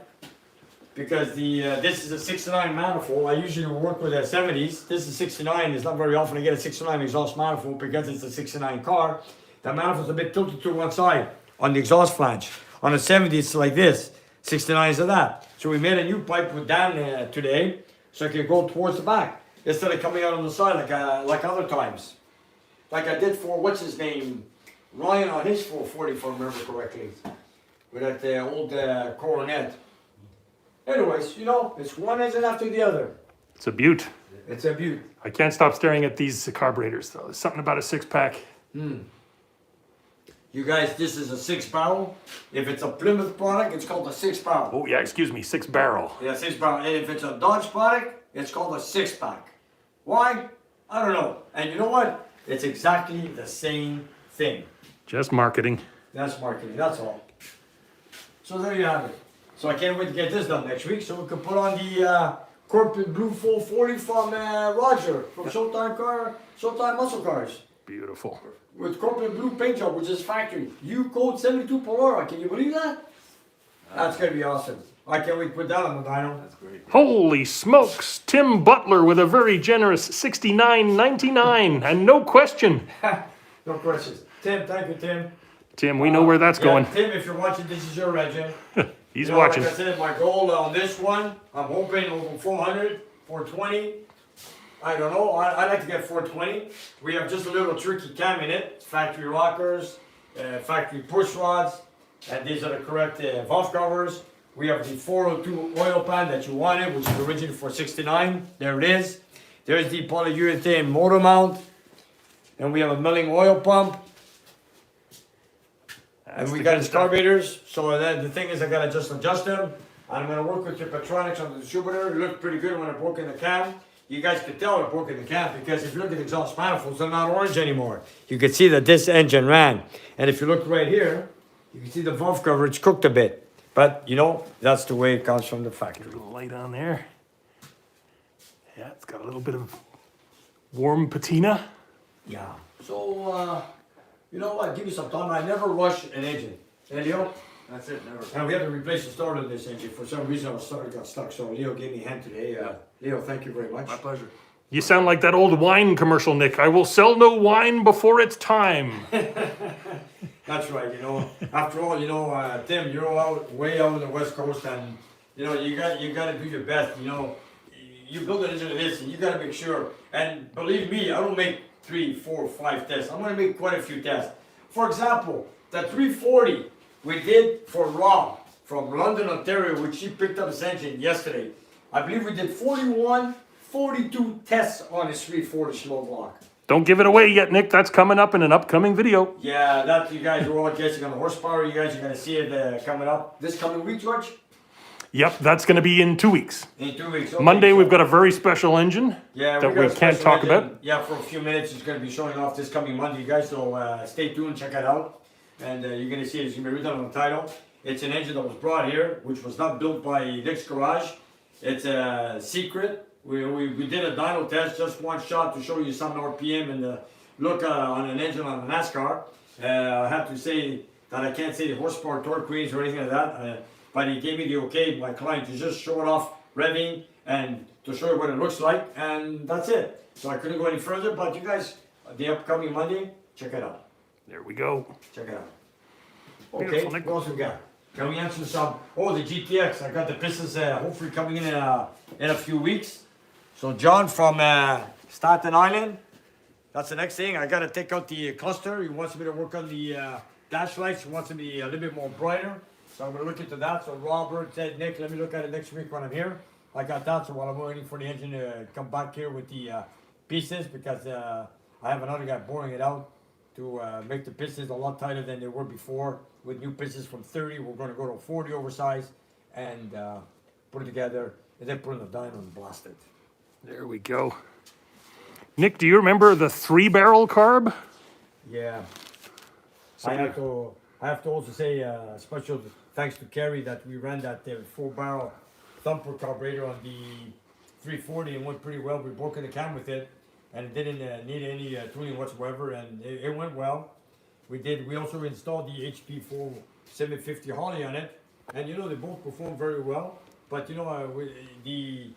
because this is a 69 manifold. I usually work with a 70s. This is 69. It's not very often I get a 69 exhaust manifold because it's a 69 car. The manifold's a bit tilted to one side on the exhaust flange. On a 70, it's like this. 69s of that. So we made a new pipe with Dan today so I can go towards the back instead of coming out on the side like other times. Like I did for, what's his name, Ryan on his 440 if I remember correctly. With that old Coronet. Anyways, you know, it's one engine after the other. It's a beaut. It's a beaut. I can't stop staring at these carburetors, though. There's something about a 6-pack. You guys, this is a 6-barrel. If it's a Plymouth product, it's called a 6-barrel. Oh, yeah, excuse me, 6-barrel. Yeah, 6-barrel. And if it's a Dodge product, it's called a 6-pack. Why? I don't know. And you know what? It's exactly the same thing. Just marketing. That's marketing, that's all. So there you have it. So I can't wait to get this done next week so we can put on the corporate blue 440 from Roger from Showtime Muscle Cars. Beautiful. With corporate blue paint job, which is factory. U code 72 Polora. Can you believe that? That's gonna be awesome. I can't wait to put that on the dyno. That's great. Holy smokes! Tim Butler with a very generous $69.99 and no question. No questions. Tim, thank you, Tim. Tim, we know where that's going. Tim, if you're watching, this is your engine. He's watching. Like I said, my goal on this one, I'm hoping over 400, 420. I don't know. I like to get 420. We have just a little tricky cam in it. Factory rockers, factory push rods, and these are the correct valve covers. We have the 402 oil pan that you wanted, which is originally for 69. There it is. There's the polyurethane motor mount. And we have a milling oil pump. And we got his carburetors. So then the thing is, I gotta just adjust them. I'm gonna work with your Petronics on the distributor. It looked pretty good when I broke in the cam. You guys could tell I broke in the cam because if you look at the exhaust manifolds, they're not orange anymore. You can see that this engine ran. And if you look right here, you can see the valve cover, it's cooked a bit. But you know, that's the way it comes from the factory. A little light on there. Yeah, it's got a little bit of warm patina. Yeah. So, you know what? Give me some time. I never rush an engine. And Leo? That's it, never. And we have to replace the starter of this engine. For some reason, our starter got stuck. So Leo gave me a hand today. Leo, thank you very much. My pleasure. You sound like that old wine commercial, Nick. I will sell no wine before it's time. That's right. You know, after all, you know, Tim, you're way out on the West Coast, and you know, you got to do your best. You know, you build an engine of this, and you got to make sure. And believe me, I don't make 3, 4, 5 tests. I'm going to make quite a few tests. For example, the 340 we did for Rob from London, Ontario, which she picked up his engine yesterday. I believe we did 41, 42 tests on his 340 slow block. Don't give it away yet, Nick. That's coming up in an upcoming video. Yeah, that you guys are all guessing on the horsepower. You guys are going to see it coming up this coming week, George? Yep, that's going to be in 2 weeks. In 2 weeks. Okay, Monday, we've got a very special engine that we can't talk about. Yeah, for a few minutes. It's going to be showing off this coming Monday, you guys. So stay tuned, check it out. And you're going to see it's going to be written on the title. It's an engine that was brought here, which was not built by Nick's Garage. It's a secret. We did a dyno test, just one shot to show you some RPM and the look on an engine on a NASCAR. I have to say that I can't say the horsepower, torque range or anything like that, but he gave me the okay, my client, to just show it off revving and to show you what it looks like, and that's it. So I couldn't go any further, but you guys, the upcoming Monday, check it out. There we go. Check it out. Okay, Beautiful, Nick. what else we got? Can we answer some? Oh, the GTX. I got the pistons hopefully coming in a few weeks. So John from Staten Island, that's the next thing. I got to take out the cluster. He wants me to work on the dash lights. He wants them to be a little bit more brighter. So I'm going to look into that. So Robert said, Nick, let me look at it next week when I'm here. I got that. So while I'm waiting for the engine to come back here with the pieces, because I have another guy boring it out to make the pistons a lot tighter than they were before. With new pistons from 30, we're going to go to 40 oversized and put it together and then put it in the dyno and blast it. There we go. Nick, do you remember the 3-barrel carb? Yeah. I have to also say special thanks to Kerry that we ran that 4-barrel thumper carburetor on the 340 and went pretty well. We broke in the cam with it and it didn't need any tuning whatsoever, and it went well. We also installed the HP 750 Holley on it, and you know they both perform very well. But you know the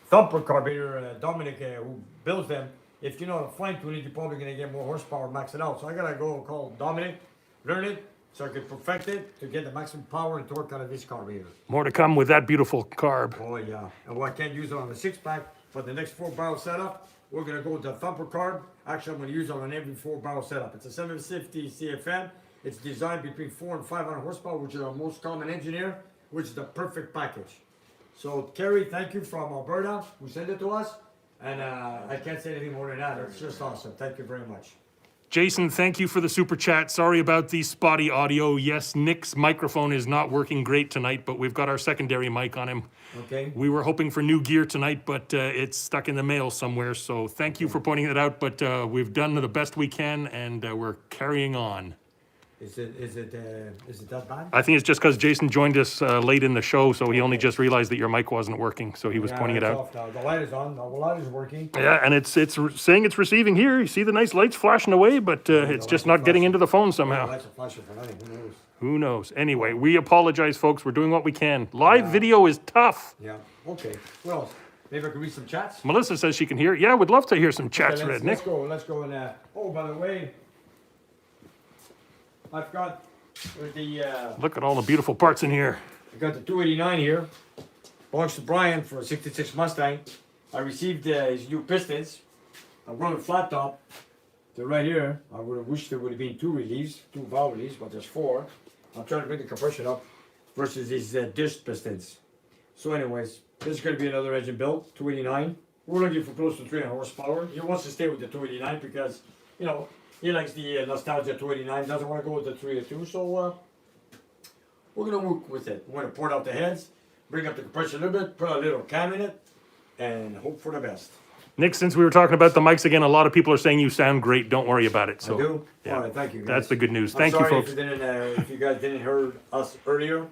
thumper carburetor, Dominic, who builds them, if you know how to fine tune it, you're probably gonna get more horsepower, max it out. So I gotta go call Dominic, learn it, so I can perfect it to get the maximum power and torque out of this carburetor. More to come with that beautiful carb. Oh yeah, and I can't use it on the 6-pack, but the next 4-barrel setup, we're gonna go with the thumper carb. Actually, I'm gonna use it on every 4-barrel setup. It's a 750 CFM. It's designed between 400 and 500 horsepower, which is our most common engine here, which is the perfect package. So Kerry, thank you from Alberta, who sent it to us, and I can't say anything more than that. It's just awesome. Thank you very much. Jason, thank you for the super chat. Sorry about the spotty audio. Yes, Nick's microphone is not working great tonight, but we've got our secondary mic on him. Okay. We were hoping for new gear tonight, but it's stuck in the mail somewhere. So thank you for pointing it out, but we've done the best we can, and we're carrying on. Is it that bad? I think it's just because Jason joined us late in the show, so he only just realized that your mic wasn't working, so he was pointing it out. Off now. The light is on. The light is working. Yeah, and it's saying it's receiving here. You see the nice lights flashing away, but it's just not getting into the phone somehow. The lights are flashing for nothing. Who knows? Who knows? Anyway, we apologize, folks. We're doing what we can. Live video is tough. Yeah. Okay. Well, maybe I could read some chats. Melissa says she can hear. Yeah, we'd love to hear some chats, Okay, read, Nick. Let's go. And oh, by the way, I've got the Look at all the beautiful parts in here. I got the 289 here. Belongs to Brian for a 66 Mustang. I received his new pistons. I'm running flat top. They're right here. I would have wished there would have been 2 reliefs, 2 valve reliefs, but there's 4. I'm trying to bring the compression up versus these disc pistons. So anyways, this is going to be another engine build, 289. We're looking for close to 300 horsepower. He wants to stay with the 289 because, you know, he likes the nostalgia 289, doesn't want to go with the 302, so we're going to work with it. We're going to port out the heads, bring up the compression a little bit, put a little cam in it, and hope for the best. Nick, since we were talking about the mics again, a lot of people are saying you sound great. Don't worry about it. So, I do? yeah, All right, thank you guys. that's the good news. I'm Thank you, sorry folks. if you guys didn't hear us earlier.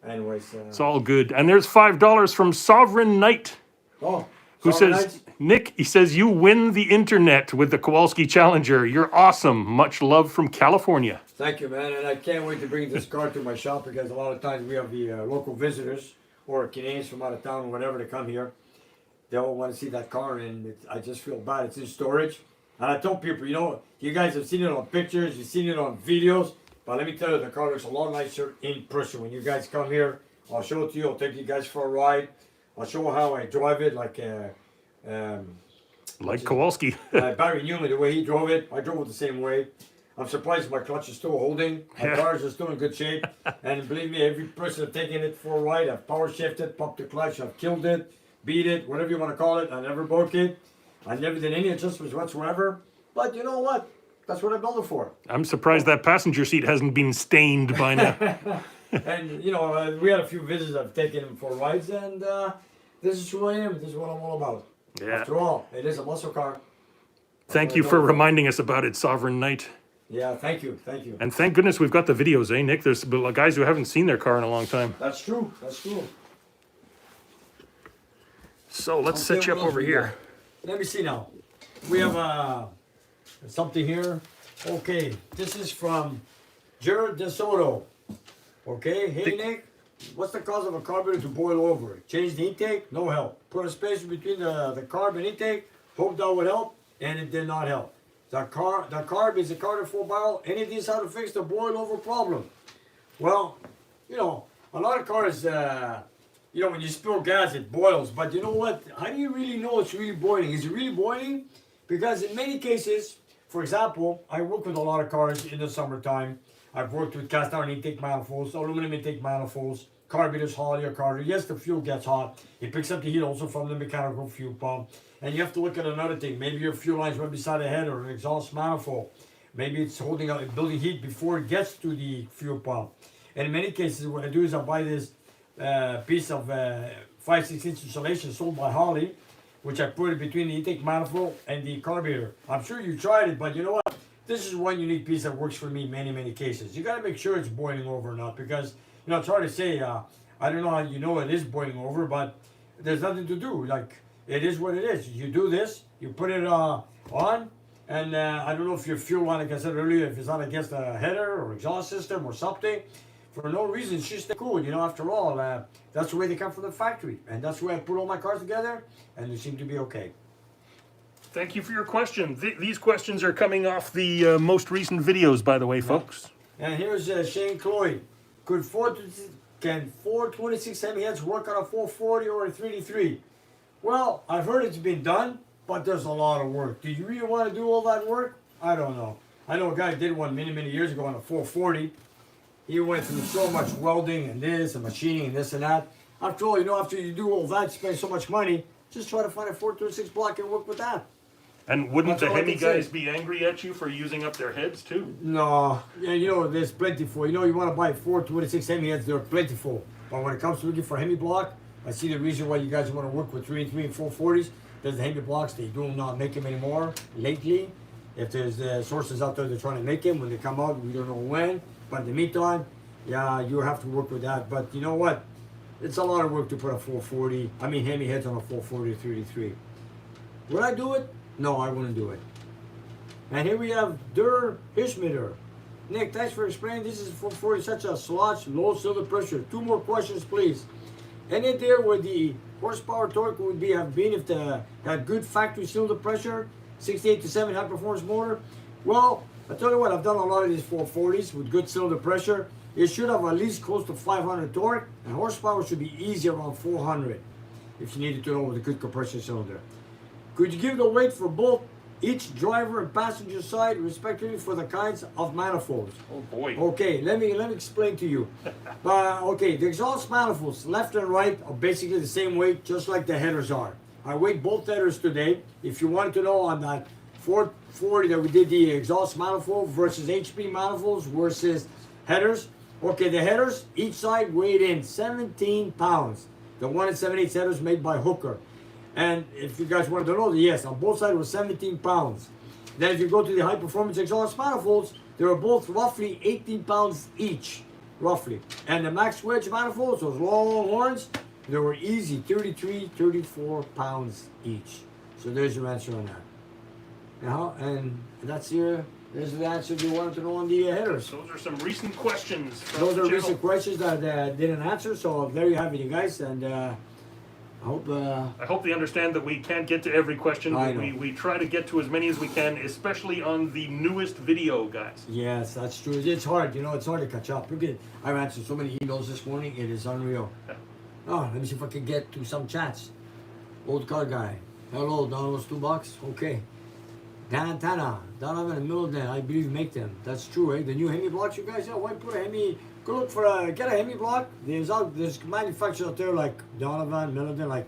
Anyways. It's all good. And there's $5 from Sovereign Knight, who says, Nick, he says, you win the internet with the Kowalski Challenger. You're awesome. Much love from California. Thank you, man. And I can't wait to bring this car to my shop because a lot of times we have the local visitors or Canadians from out of town or whatever to come here. They all want to see that car, and I just feel bad. It's in storage. And I tell people, you know, you guys have seen it on pictures, you've seen it on videos, but let me tell you, the car looks a lot nicer in person. When you guys come here, I'll show it to you. I'll take you guys for a ride. I'll show how I drive it, like Kowalski. Barry Newman, the way he drove it. I drove it the same way. I'm surprised my clutch is still holding. My cars are still in good shape. And believe me, every person taking it for a ride, I've power shifted, pumped the clutch, I've killed it, beat it, whatever you want to call it. I never broke it. I never did any adjustments whatsoever. But you know what? That's what I built it for. I'm surprised that passenger seat hasn't been stained by now. And you know, we had a few visits I've taken him for rides, and this is who I am. This is what I'm all about. Yeah. After all, it is a muscle car. Thank you for reminding us about it, Sovereign Knight. Yeah, thank you, thank you. And thank goodness we've got the videos, eh, Nick? There's guys who haven't seen their car in a long time. That's true, that's true. So let's set you up over here. Let me see now. We have something here. Okay, this is from Jared DeSoto. Okay, hey Nick, what's the cause of a carburetor to boil over? Change the intake, no help. Put a spacer between the carb and intake, hoped that would help, and it did not help. The carb is a Carter 4-barrel. Any of these how to fix the boil over problem? Well, you know, a lot of cars, you know, when you spill gas, it boils. But you know what? How do you really know it's really boiling? Is it really boiling? Because in many cases, for example, I work with a lot of cars in the summertime. I've worked with cast iron intake manifolds, aluminum intake manifolds, carburetors, Holley or Carter. Yes, the fuel gets hot. It picks up the heat also from the mechanical fuel pump. And you have to look at another thing. Maybe your fuel line's right beside a header or an exhaust manifold. Maybe it's holding out, building heat before it gets to the fuel pump. And in many cases, what I do is I buy this piece of 5/6 inch insulation sold by Holley, which I put it between the intake manifold and the carburetor. I'm sure you tried it, but you know what? This is one unique piece that works for me in many, many cases. You got to make sure it's boiling over or not, because you know it's hard to say. I don't know how you know it is boiling over, but there's nothing to do. Like, it is what it is. You do this, you put it on, and I don't know if your fuel line, like I said earlier, if it's not against a header or exhaust system or something, for no reason, it's just cool. You know, after all, that's the way they come from the factory, and that's the way I put all my cars together, and they seem to be okay. Thank you for your question. These questions are coming off the most recent videos, by the way, folks. And here's Shane Cloyd. Can 426 Hemi heads work on a 440 or a 3D3? Well, I've heard it's been done, but there's a lot of work. Do you really want to do all that work? I don't know. I know a guy did one many, many years ago on a 440. He went through so much welding and this and machining and this and that. After all, you know, after you do all that, spend so much money, just try to find a 426 block and work with that. And wouldn't the Hemi guys be angry at you for using up their heads too? No, yeah, you know, there's plentiful. You know, you want to buy 426 Hemi heads, they're plentiful. But when it comes to looking for Hemi block, I see the reason why you guys want to work with 3 and 3 and 440s. There's the Hemi blocks, they do not make them anymore lately. If there's sources out there that are trying to make them, when they come out, we don't know when. But in the meantime, yeah, you have to work with that. But you know what? It's a lot of work to put a 440, Hemi heads on a 440 or 33. Would I do it? No, I wouldn't do it. And here we have Der Hishmider. Nick, thanks for explaining. This is 440, such a slotch, low cylinder pressure. 2 more questions, please. Any idea where the horsepower torque would have been if they had good factory cylinder pressure, 68 to 7 high performance motor? Well, I tell you what, I've done a lot of these 440s with good cylinder pressure. It should have at least close to 500 torque, and horsepower should be easy around 400 if you needed to know with a good compression cylinder. Could you give the weight for both each driver and passenger side, respectively, for the kinds of manifolds? Oh boy. Okay, let me explain to you. Okay, the exhaust manifolds, left and right, are basically the same weight, just like the headers are. I weighed both headers today. If you wanted to know on that 440 that we did the exhaust manifold versus HP manifolds versus headers. Okay, the headers, each side weighed in 17 pounds. The 1 7/8 headers made by Hooker. And if you guys wanted to know, yes, on both sides was 17 pounds. Then if you go to the high performance exhaust manifolds, they were both roughly 18 pounds each, roughly. And the max wedge manifolds, those long horns, they were easy, 33, 34 pounds each. So there's your answer on that. And there's the answer you wanted to know on the headers. Those are some recent questions. Those are recent questions that I didn't answer, so I'm very happy, you guys. And I hope they understand that we can't get to every question. I But know. we try to get to as many as we can, especially on the newest video, guys. Yes, that's true. It's hard, you know, it's hard to catch up. Look at, I've answered so many emails this morning, it is unreal. Oh, let me see if I can get to some chats. Old car guy. Hello, Donald's $2. Okay. Dan Tana, Donovan and Middleton, I believe make them. That's true, eh? The new Hemi blocks, you guys, why put a Hemi? Go look for get a Hemi block. There's manufacturers out there like Donovan, Middleton, like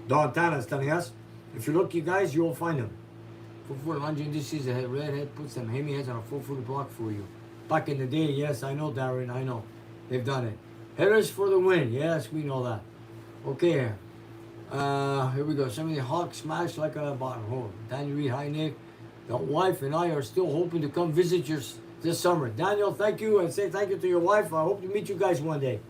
Don Tana is telling us. If you look, you guys, you'll find them. Full-foot laundry industries, a redhead puts some Hemi heads on a full-foot block for you. Back in the day, yes, I know, Darren, I know. They've done it. Headers for the win, yes, we know that. Okay, here we go. Some of the Hawk smashed like a bottom hole. Daniel Reed, hi Nick. The wife and I are still hoping to come visit you this summer. Daniel, thank you, and say thank you to your wife. I hope to meet you guys one day.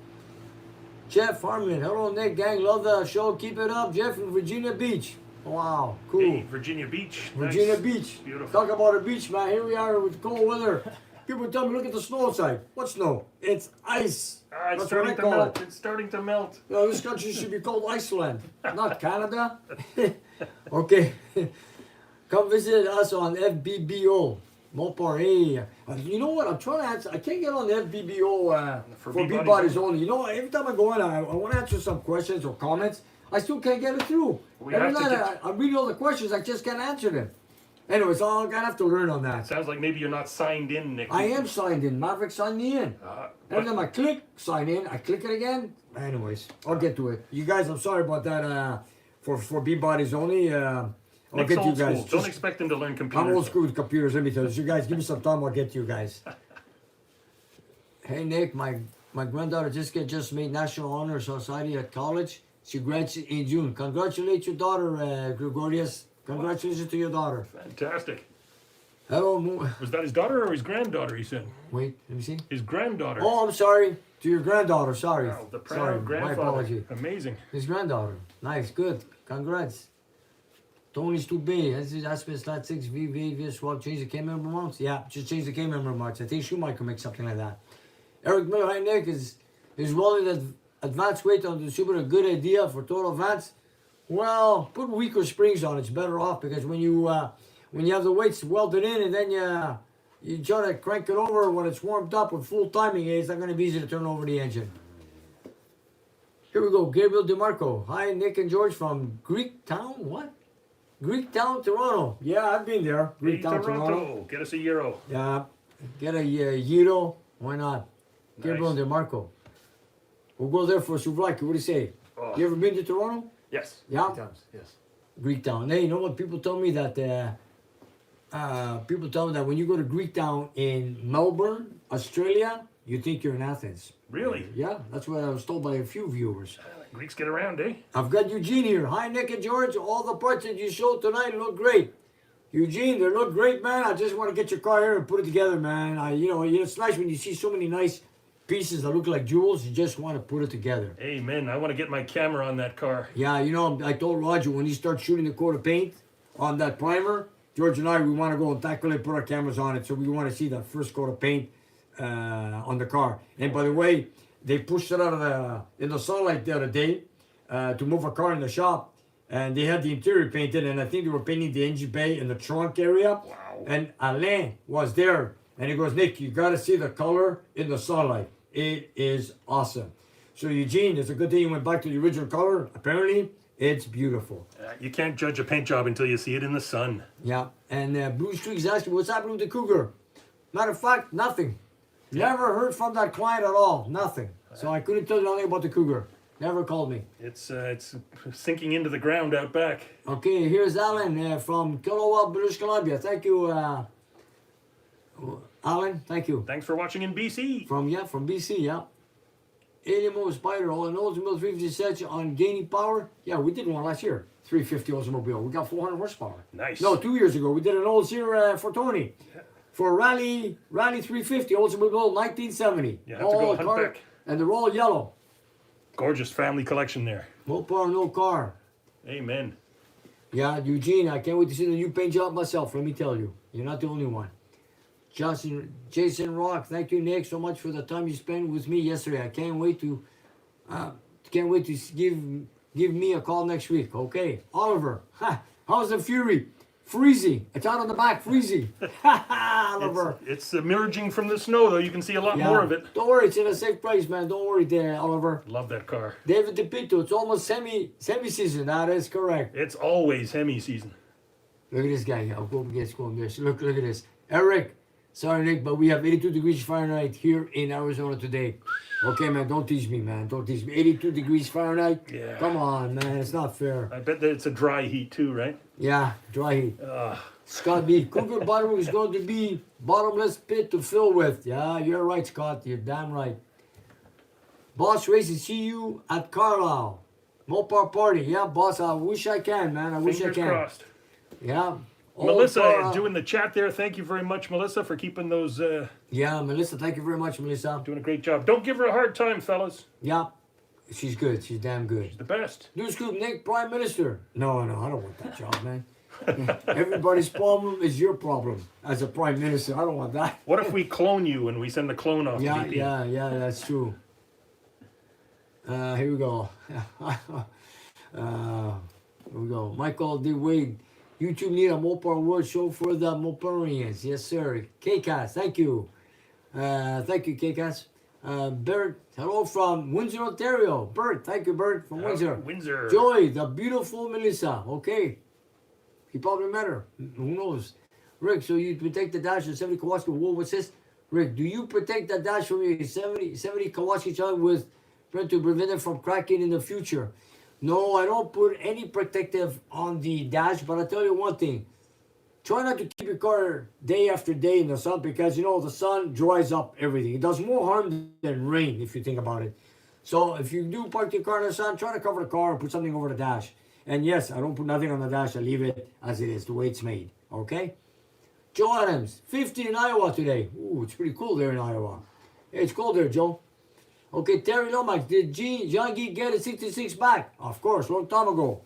Jeff Farman, hello Nick, gang, love the show. Keep it up, Jeff in Virginia Beach. Wow, cool. Hey, Virginia Beach. Virginia Nice. Beach. Beautiful. Talk about a beach, man. Here we are with cold weather. People tell me, look at the snow outside. What snow? It's ice. Ah, it's That's what I starting to call melt. it. It's starting to melt. You know, this country should be called Iceland, not Canada. Okay. Come visit us on FBBO. Mopar, hey. You know what? I'm trying to answer. I can't get on the FBBO for B-Bodies only. You know, every time I go in, I want to answer some questions or comments. I still can't get it through. We Every have to night I'm reading all the questions, I just can't answer them. Anyways, I'm gonna have to learn on that. Sounds like maybe you're not signed in, Nick. I am signed in. Maverick signed me in. Every time I click sign in, I click it again. Anyways, I'll get to it. You guys, I'm sorry about that. For B-Bodies only. I'll Nick's get to you old guys. school. Don't expect him to learn computers. I'm old school with computers. Let me tell you. So you guys, give me some time. I'll get to you guys. Hey Nick, my granddaughter just made National Honor Society at college. She graduated in June. Congratulate your daughter, Gregorius. Congratulations to your daughter. Fantastic. Hello, Was that his daughter or his granddaughter, he said? wait, let me see. His granddaughter. Oh, I'm sorry. To your granddaughter, sorry. Wow, the proud Sorry, my grandfather. apology. Amazing. His granddaughter. Nice, good. Congrats. Tony's too big. That's been slat 6 VV swap. Change the K member amounts? Yeah, just change the K member amounts. I think Schumacher make something like that. Eric Miller, hi Nick, is welding advanced weight on the Super a good idea for total advance? Well, put weaker springs on. It's better off because when you have the weights welded in and then you try to crank it over when it's warmed up with full timing, it's not going to be easy to turn over the engine. Here we go. Gabriel DeMarco. Hi, Nick and George from Greektown. What? Greektown, Toronto. Yeah, I've been there. Hey, Greektown, Toronto. Get us a euro. Yeah, get a Euro. Why not? Gabriel Nice. DeMarco. We'll go there for souvlaki. What do you say? Oh. You ever been to Toronto? Yes. Yeah. Times. Yes. Greektown. Hey, you know what? People tell me that when you go to Greektown in Melbourne, Australia, you think you're in Athens. Really? Yeah, that's what I was told by a few viewers. Greeks get around, eh? I've got Eugene here. Hi, Nick and George. All the parts that you showed tonight look great. Eugene, they look great, man. I just want to get your car here and put it together, man. It's nice when you see so many nice pieces that look like jewels. You just want to put it together. Amen. I want to get my camera on that car. Yeah, I told Roger when he starts shooting the coat of paint on that primer, George and I, we want to go and tackle it, put our cameras on it, so we want to see that first coat of paint on the car. And by the way, they pushed it out in the sunlight the other day to move a car in the shop, and they had the interior painted, and I think they were painting the engine bay and the trunk area. Wow. And Alain was there, and he goes, Nick, you got to see the color in the sunlight. It is awesome. So Eugene, it's a good thing you went back to the original color. Apparently, it's beautiful. You can't judge a paint job until you see it in the sun. Yeah, and Blue Streak's asking, what's happening with the Cougar? Matter of fact, nothing. Never heard from that client at all. Nothing. So I couldn't tell you anything about the Cougar. Never called me. It's sinking into the ground out back. Okay, here's Alan from Kilowatt, British Columbia. Thank you, Alan. Thank you. Thanks for watching in BC. From BC, yeah. Alien Spider, all an Oldsmobile 350 sets on gaining power. Yeah, we did one last year. 350 Oldsmobile. We got 400 horsepower. Nice. No, 2 years ago. We did an Olds here for Tony. For Rally 350 Oldsmobile 1970. You have to go hunt back. And they're all yellow. Gorgeous family collection there. No power, no car. Amen. Yeah, Eugene, I can't wait to see the new paint job myself, let me tell you. You're not the only one. Jason Rock, thank you, Nick, so much for the time you spent with me yesterday. I can't wait to give give me a call next week. Okay, Oliver. How's the Fury? Freezy. It's out on the back. Freezy. Oliver. It's emerging from the snow, though. You can see a lot more of it. Don't worry, it's in a safe place, man. Don't worry there, Oliver. Love that car. David DePito, it's almost semi-season. That is correct. It's always Hemi season. Look at this guy. I'll go get this. Look at this. Eric, sorry, Nick, but we have 82 degrees Fahrenheit here in Arizona today. Okay, man, don't tease me, man. Don't tease me. 82 degrees Fahrenheit? Yeah. Come on, man. It's not fair. I bet that it's a dry heat, too, right? Yeah, dry heat. Scott B. Cougar bottom is going to be bottomless pit to fill with. Yeah, you're right, Scott. You're damn right. Boss Racing, see you at Carlisle. Mopar party. Yeah, boss, I wish I can, man. I wish I Fingers can. crossed. Yeah. Melissa, doing the chat there. Thank you very much, Melissa, for keeping those... Yeah, Melissa, thank you very much, Melissa. Doing a great job. Don't give her a hard time, fellas. Yeah, she's good. She's damn good. The best. New Scoop, Nick, Prime Minister. No, I don't want that job, man. Everybody's problem is your problem as a Prime Minister. I don't want that. What if we clone you and we send the clone off? Yeah, VP? yeah, that's true. Here we go. Here we go. Michael D. Wade. YouTube need a Mopar World Show for the Moparians. Yes, sir. K-Cast, thank you. Thank you, K-Cast. Bert, hello from Windsor, Ontario. Bert, thank you, Bert, from Windsor. Windsor. Joy, the beautiful Melissa. Okay. He probably met her. Who knows? Rick, so you protect the dash of 70 Kawasaki. Whoa, what's this? Rick, do you protect the dash from your 70 Kawasaki child with to prevent it from cracking in the future? No, I don't put any protective on the dash, but I'll tell you one thing. Try not to keep your car day after day in the sun because, you know, the sun dries up everything. It does more harm than rain, if you think about it. So if you do park your car in the sun, try to cover the car and put something over the dash. And yes, I don't put nothing on the dash. I leave it as it is, the way it's made. Okay? Joe Adams, 50 in Iowa today. Ooh, it's pretty cool there in Iowa. Hey, it's cold there, Joe. Okay, Terry Lomax, did John Gee get a 66 back? Of course, long time ago.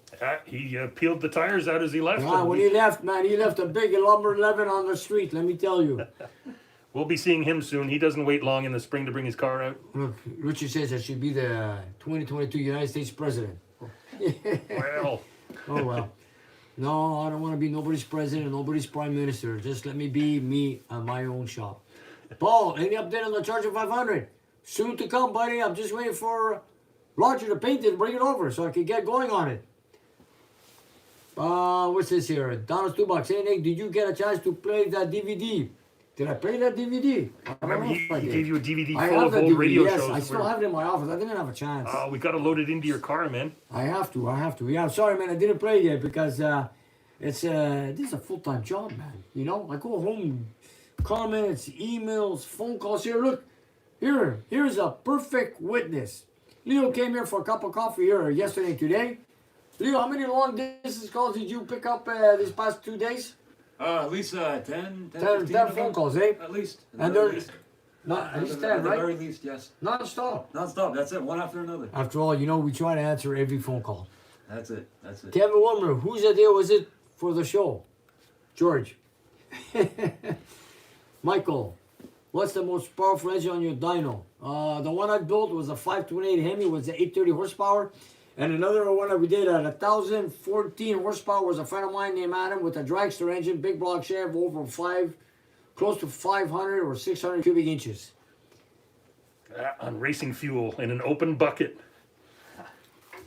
He peeled the tires out as he left. Yeah, when he left, man, he left a big lumber 11 on the street, let me tell you. We'll be seeing him soon. He doesn't wait long in the spring to bring his car out. Look, Richard says I should be the 2022 United States President. Well. Oh, well. No, I don't want to be nobody's president, nobody's prime minister. Just let me be me at my own shop. Paul, any update on the Charger 500? Soon to come, buddy. I'm just waiting for Roger to paint it and bring it over so I can get going on it. What's this here? Donald's $2. Hey, Nick, did you get a chance to play that DVD? Did I play that DVD? I remember he gave you a DVD I full have of that old DVD, radio yes. shows. I still have it in my office. I didn't have a chance. Oh, we got to load it into your car, man. I have to. Yeah, I'm sorry, man. I didn't play it yet because this is a full-time job, man. You know, I go home, comments, emails, phone calls. Here, look. Here's a perfect witness. Leo came here for a cup of coffee here yesterday and today. Leo, how many long distance calls did you pick up these past 2 days? At least 10 phone calls, eh? At least. And they're not at least 10, At the right? very least, yes. Non-stop. Non-stop. That's it. One after another. After all, you know, we try to answer every phone call. That's it. That's it. Kevin Wilmer, whose idea was it for the show? George. Michael, what's the most powerful engine on your dyno? The one I built was a 528 Hemi, was the 830 horsepower. And another one that we did at 1,014 horsepower was a friend of mine named Adam with a dragster engine, big block Chev, over close to 500 or 600 cubic inches. On racing fuel in an open bucket.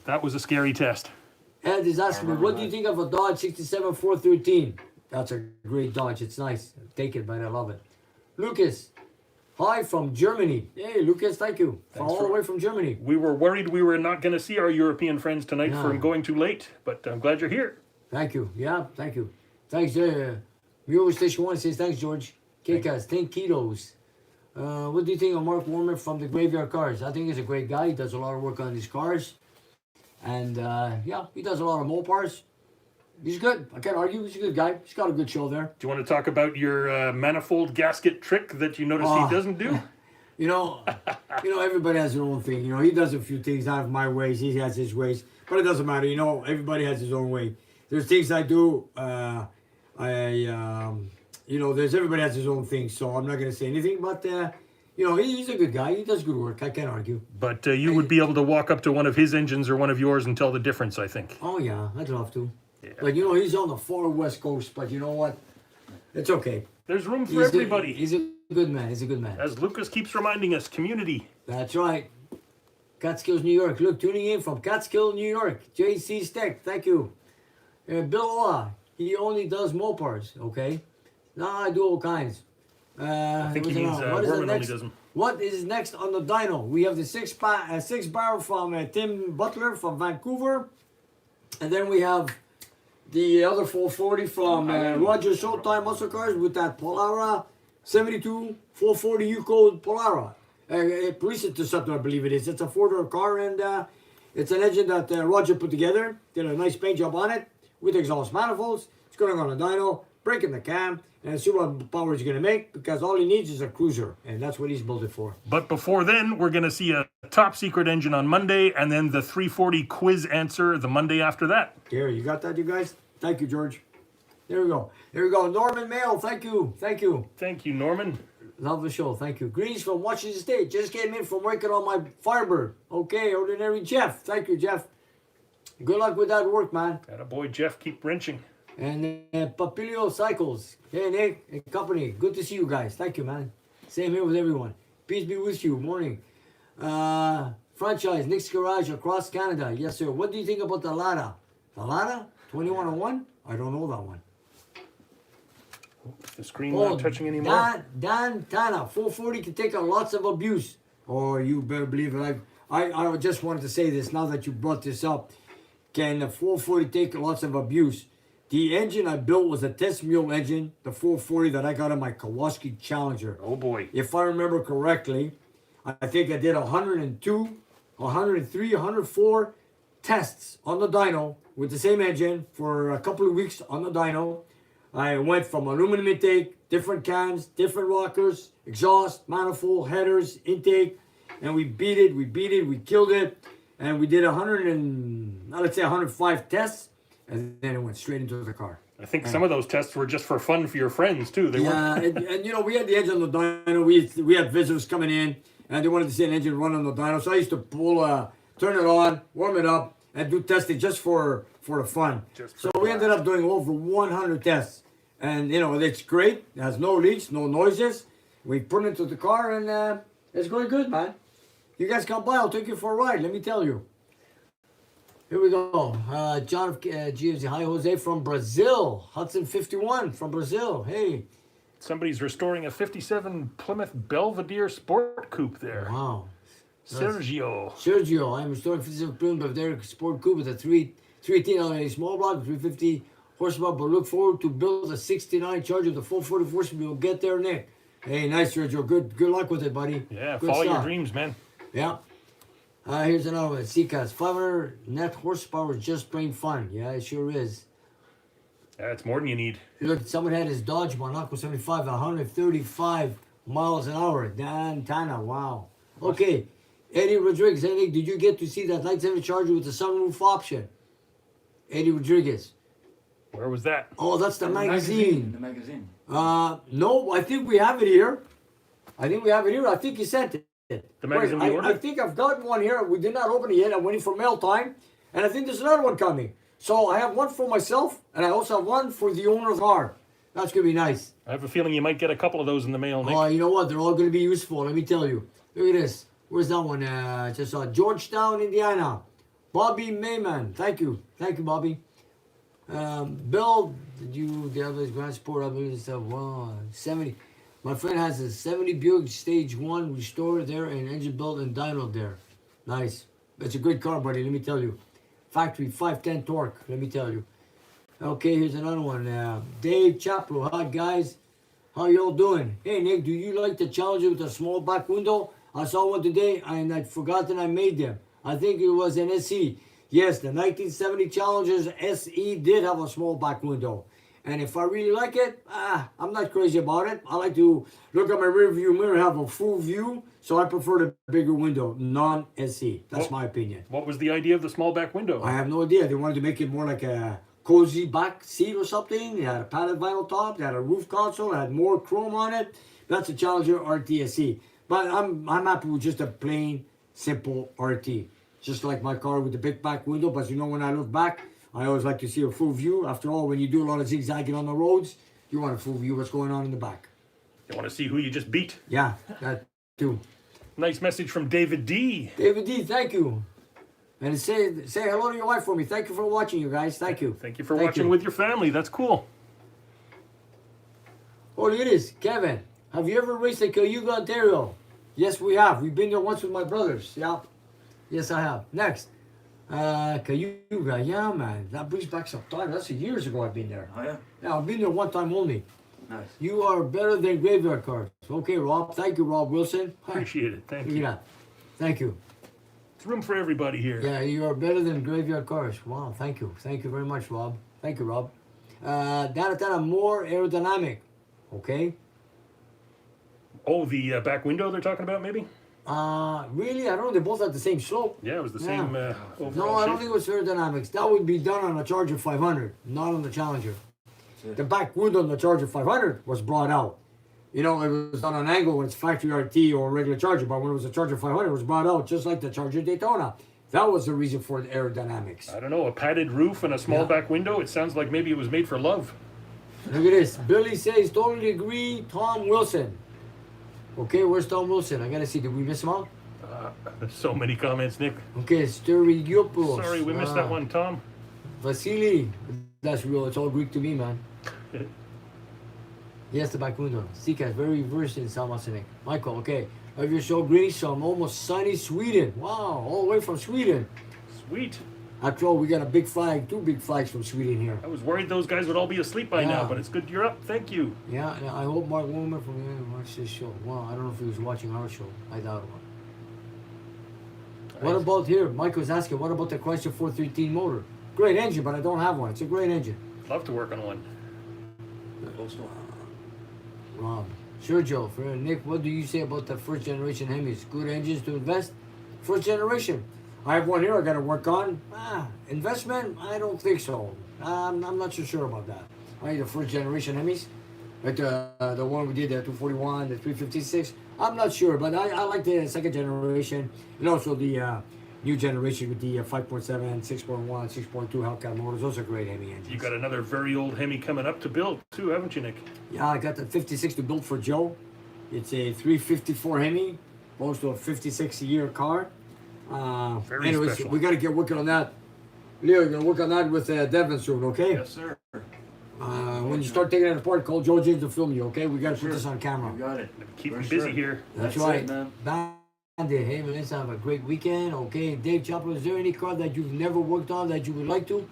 That was a scary test. Ed is asking me, what do you think of a Dodge 67 413? That's a great Dodge. It's nice. Take it, man. I love it. Lucas, hi from Germany. Hey, Lucas, thank you. All the way from Germany. We were worried we were not going to see our European friends tonight No. for going too late, but I'm glad you're here. Thank you. Yeah, thank you. Thanks, Muir Station 1 says, thanks, George. K-Cast, 10 kilos. What do you think of Mark Warmer from the Graveyard Cars? I think he's a great guy. He does a lot of work on these cars. And, yeah, he does a lot of Mopars. He's good. I can't argue. He's a good guy. He's got a good show there. Do you want to talk about your manifold gasket trick that you notice he doesn't do? You know, everybody has their own thing. You know, he does a few things out of my ways. He has his ways. But it doesn't matter. You know, everybody has his own way. There's things I do. You know, everybody has his own thing. So I'm not going to say anything. But You know, he's a good guy. He does good work. I can't argue. But you would be able to walk up to one of his engines or one of yours and tell the difference, I think. Oh yeah, I'd love to. Yeah. But you know, he's on the far west coast. But you know what? It's okay. There's room for He's everybody. He's a good man. He's a good man. As Lucas keeps reminding us, community. That's right. Catskills, New York. Look, tuning in from Catskill, New York. JC Steck, thank you. Bill Ola, he only does Mopars, okay? No, I do all kinds. I think he means what is Gorman only next? does them. What is next on the dyno? We have the six barrel from Tim Butler from Vancouver. And then we have the other 440 from Roger Showtime Muscle Cars with that Polara 72 440 U-Code Polara. Police interceptor, I believe it is. It's a four-door car, and it's an engine that Roger put together. Did a nice paint job on it with exhaust manifolds. It's going on a dyno, breaking the cam, and see what power he's going to make, because all he needs is a cruiser, and that's what he's built it for. But before then, we're going to see a top secret engine on Monday, and then the 340 quiz answer the Monday after that. Here, you got that, you guys? Thank you, George. There we go. There we go. Norman Mail, thank you. Thank you. Thank you, Norman. Love the show. Thank you. Greens from Washington State. Just came in from working on my Firebird. Okay, Ordinary Jeff. Thank you, Jeff. Good luck with that work, man. Attaboy, Jeff, keep wrenching. And Papilio Cycles. Hey, Nick and company. Good to see you guys. Thank you, man. Same here with everyone. Peace be with you. Morning. Franchise, Nick's Garage across Canada. Yes, sir. What do you think about the Lada? The Lada? 2101? I don't know that one. The screen not touching anymore. Dan Tana, 440 can take on lots of abuse. Oh, you better believe it. I just wanted to say this now that you brought this up. Can the 440 take lots of abuse? The engine I built was a test mule engine, the 440 that I got on my Kawasaki Challenger. Oh boy. If I remember correctly, I think I did 102, 103, 104 tests on the dyno with the same engine for a couple of weeks on the dyno. I went from aluminum intake, different cams, different rockers, exhaust, manifold, headers, intake, and we beat it, we killed it, and we did 105 tests, and then it went straight into the car. I think some of those tests were just for fun for your friends too. They weren't. and you know, we had the engine on the dyno, we had visitors coming in, and they wanted to see an engine run on the dyno, so I used to turn it on, warm it up, and do testing just for the fun. So we ended up doing over 100 tests. And, you know, it's great. It has no leaks, no noises. We put it into the car, and it's going good, man. You guys come by, I'll take you for a ride, let me tell you. Here we go. John of GFZ. Hi, Jose from Brazil. Hudson 51 from Brazil. Hey. Somebody's restoring a 57 Plymouth Belvedere Sport Coupe there. Wow. Sergio. I'm restoring 57 Plymouth Belvedere Sport Coupe with a 318 on a small block, 350 horsepower, but look forward to build a 69 Charger with the 440 horsepower. We'll get there, Nick. Hey, nice, Sergio. Good luck with it, buddy. Yeah, good follow stuff. your dreams, man. Yeah. Here's another one. Seacast. 500 net horsepower is just plain fun. Yeah, it sure is. That's more than you need. Look, someone had his Dodge Monaco 75 at 135 miles an hour. Dan Tana, wow. Okay. Eddie Rodriguez. Hey, Nick, did you get to see that 970 Charger with the sunroof option? Eddie Rodriguez. Where was that? Oh, that's the magazine. The magazine. No, I think we have it here. I think you sent it. The magazine we ordered? I think I've got one here. We did not open it yet. I'm waiting for mail time. And I think there's another one coming. So I have one for myself, and I also have one for the owner of the car. That's going to be nice. I have a feeling you might get a couple of those in the mail, Nick. Oh, you know what? They're all going to be useful. Let me tell you. Look at this. Where's that one? Just Georgetown, Indiana. Bobby Mayman. Thank you. Thank you, Bobby. Bill, the other Grand Sport, I believe it's 70. My friend has a 70 Buick Stage 1 restored there and engine built and dyno there. Nice. It's a good car, buddy, let me tell you. Factory 510 torque, let me tell you. Okay, here's another one. Dave Chaplow. Hi, guys. How y'all doing? Hey, Nick, do you like the Challenger with a small back window? I saw one today and I'd forgotten I made them. I think it was an SE. Yes, the 1970 Challenger's SE did have a small back window. And if I really like it, I'm not crazy about it. I like to look at my rear view mirror, have a full view, so I prefer the bigger window, non-SE. That's my opinion. What was the idea of the small back window? I have no idea. They wanted to make it more like a cozy back seat or something. It had a padded vinyl top, it had a roof console, it had more chrome on it. That's a Challenger RTSE. But I'm happy with just a plain, simple RT. Just like my car with the big back window. But you know, when I look back, I always like to see a full view. After all, when you do a lot of zigzagging on the roads, you want a full view of what's going on in the back. You want to see who you just beat? Yeah, that too. Nice message from David D. David D, thank you. And say hello to your wife for me. Thank you for watching, you guys. Thank you. Thank you for watching with your family. That's cool. Oh, look at this. Kevin, have you ever raced at Cayuga, Ontario? Yes, we have. We've been there once with my brothers. Yeah. Yes, I have. Next. Cayuga. Yeah, man. That brings back some time. That's years ago I've been there. Oh yeah. Yeah, I've been there one time only. Nice. You are better than graveyard cars. Okay, Rob. Thank you, Rob Wilson. Appreciate it. Thank Look you. at that. Thank you. There's room for everybody here. Yeah, you are better than graveyard cars. Wow, thank you. Thank you very much, Rob. Thank you, Rob. Data more aerodynamic. Okay. Oh, the back window they're talking about, maybe? Really? I don't know. They both have the same slope. Yeah, it was the Yeah. same overall No, I don't shape. think it was aerodynamics. That would be done on a Charger 500, not on the Challenger. The back window on the Charger 500 was brought out. You know, it was on an angle when it's factory RT or regular Charger, but when it was a Charger 500, it was brought out just like the Charger Daytona. That was the reason for the aerodynamics. I don't know, a padded roof and a small Yeah. back window. It sounds like maybe it was made for love. Look at this. Billy says, totally agree, Tom Wilson. Okay, where's Tom Wilson? I gotta see, did we miss him out? There's so many comments, Nick. Okay, Sturgiopoulos. Sorry, we missed that one, Tom. Vasily. That's real. It's all Greek to me, man. Yes, the back window. Sika is very versed in Salmasinik. Michael, okay. Have your show greenish from almost sunny Sweden. Wow, all the way from Sweden. Sweet. After all, we got a big flag, 2 big flags from Sweden here. I was worried those guys would all be asleep by now, Yeah. but it's good you're up. Thank you. Yeah, I hope Mark Woolman from the watched this show. Wow, I don't know if he was watching our show. I doubt it. What about here? Mike was asking, what about the Chrysler 413 motor? Great engine, but I don't have one. It's a great engine. Love to work on one. Postal. Rob. Sergio, for Nick, what do you say about the first generation Hemis? Good engines to invest? First generation. I have one here I got to work on. Investment? I don't think so. I'm not so sure about that. I need the first generation Hemis. Like the one we did, the 241, the 356. I'm not sure, but I like the second generation. And also the new generation with the 5.7, 6.1, 6.2 Hellcat motors. Those are great Hemi engines. You got another very old Hemi coming up to build too, haven't you, Nick? Yeah, I got the 56 to build for Joe. It's a 354 Hemi, opposed to a 56 a year car. Very anyways, special. we got to get working on that. Leo, you're gonna work on that with Devin soon, okay? Yes, sir. When you start taking it apart, call Joe James to film you, okay? We got to put this on camera. You got it. Keep For them busy sure. here. That's That's right. it, man. Bandit, hey man, let's have a great weekend. Okay, Dave Chopper, is there any car that you've never worked on that you would like to?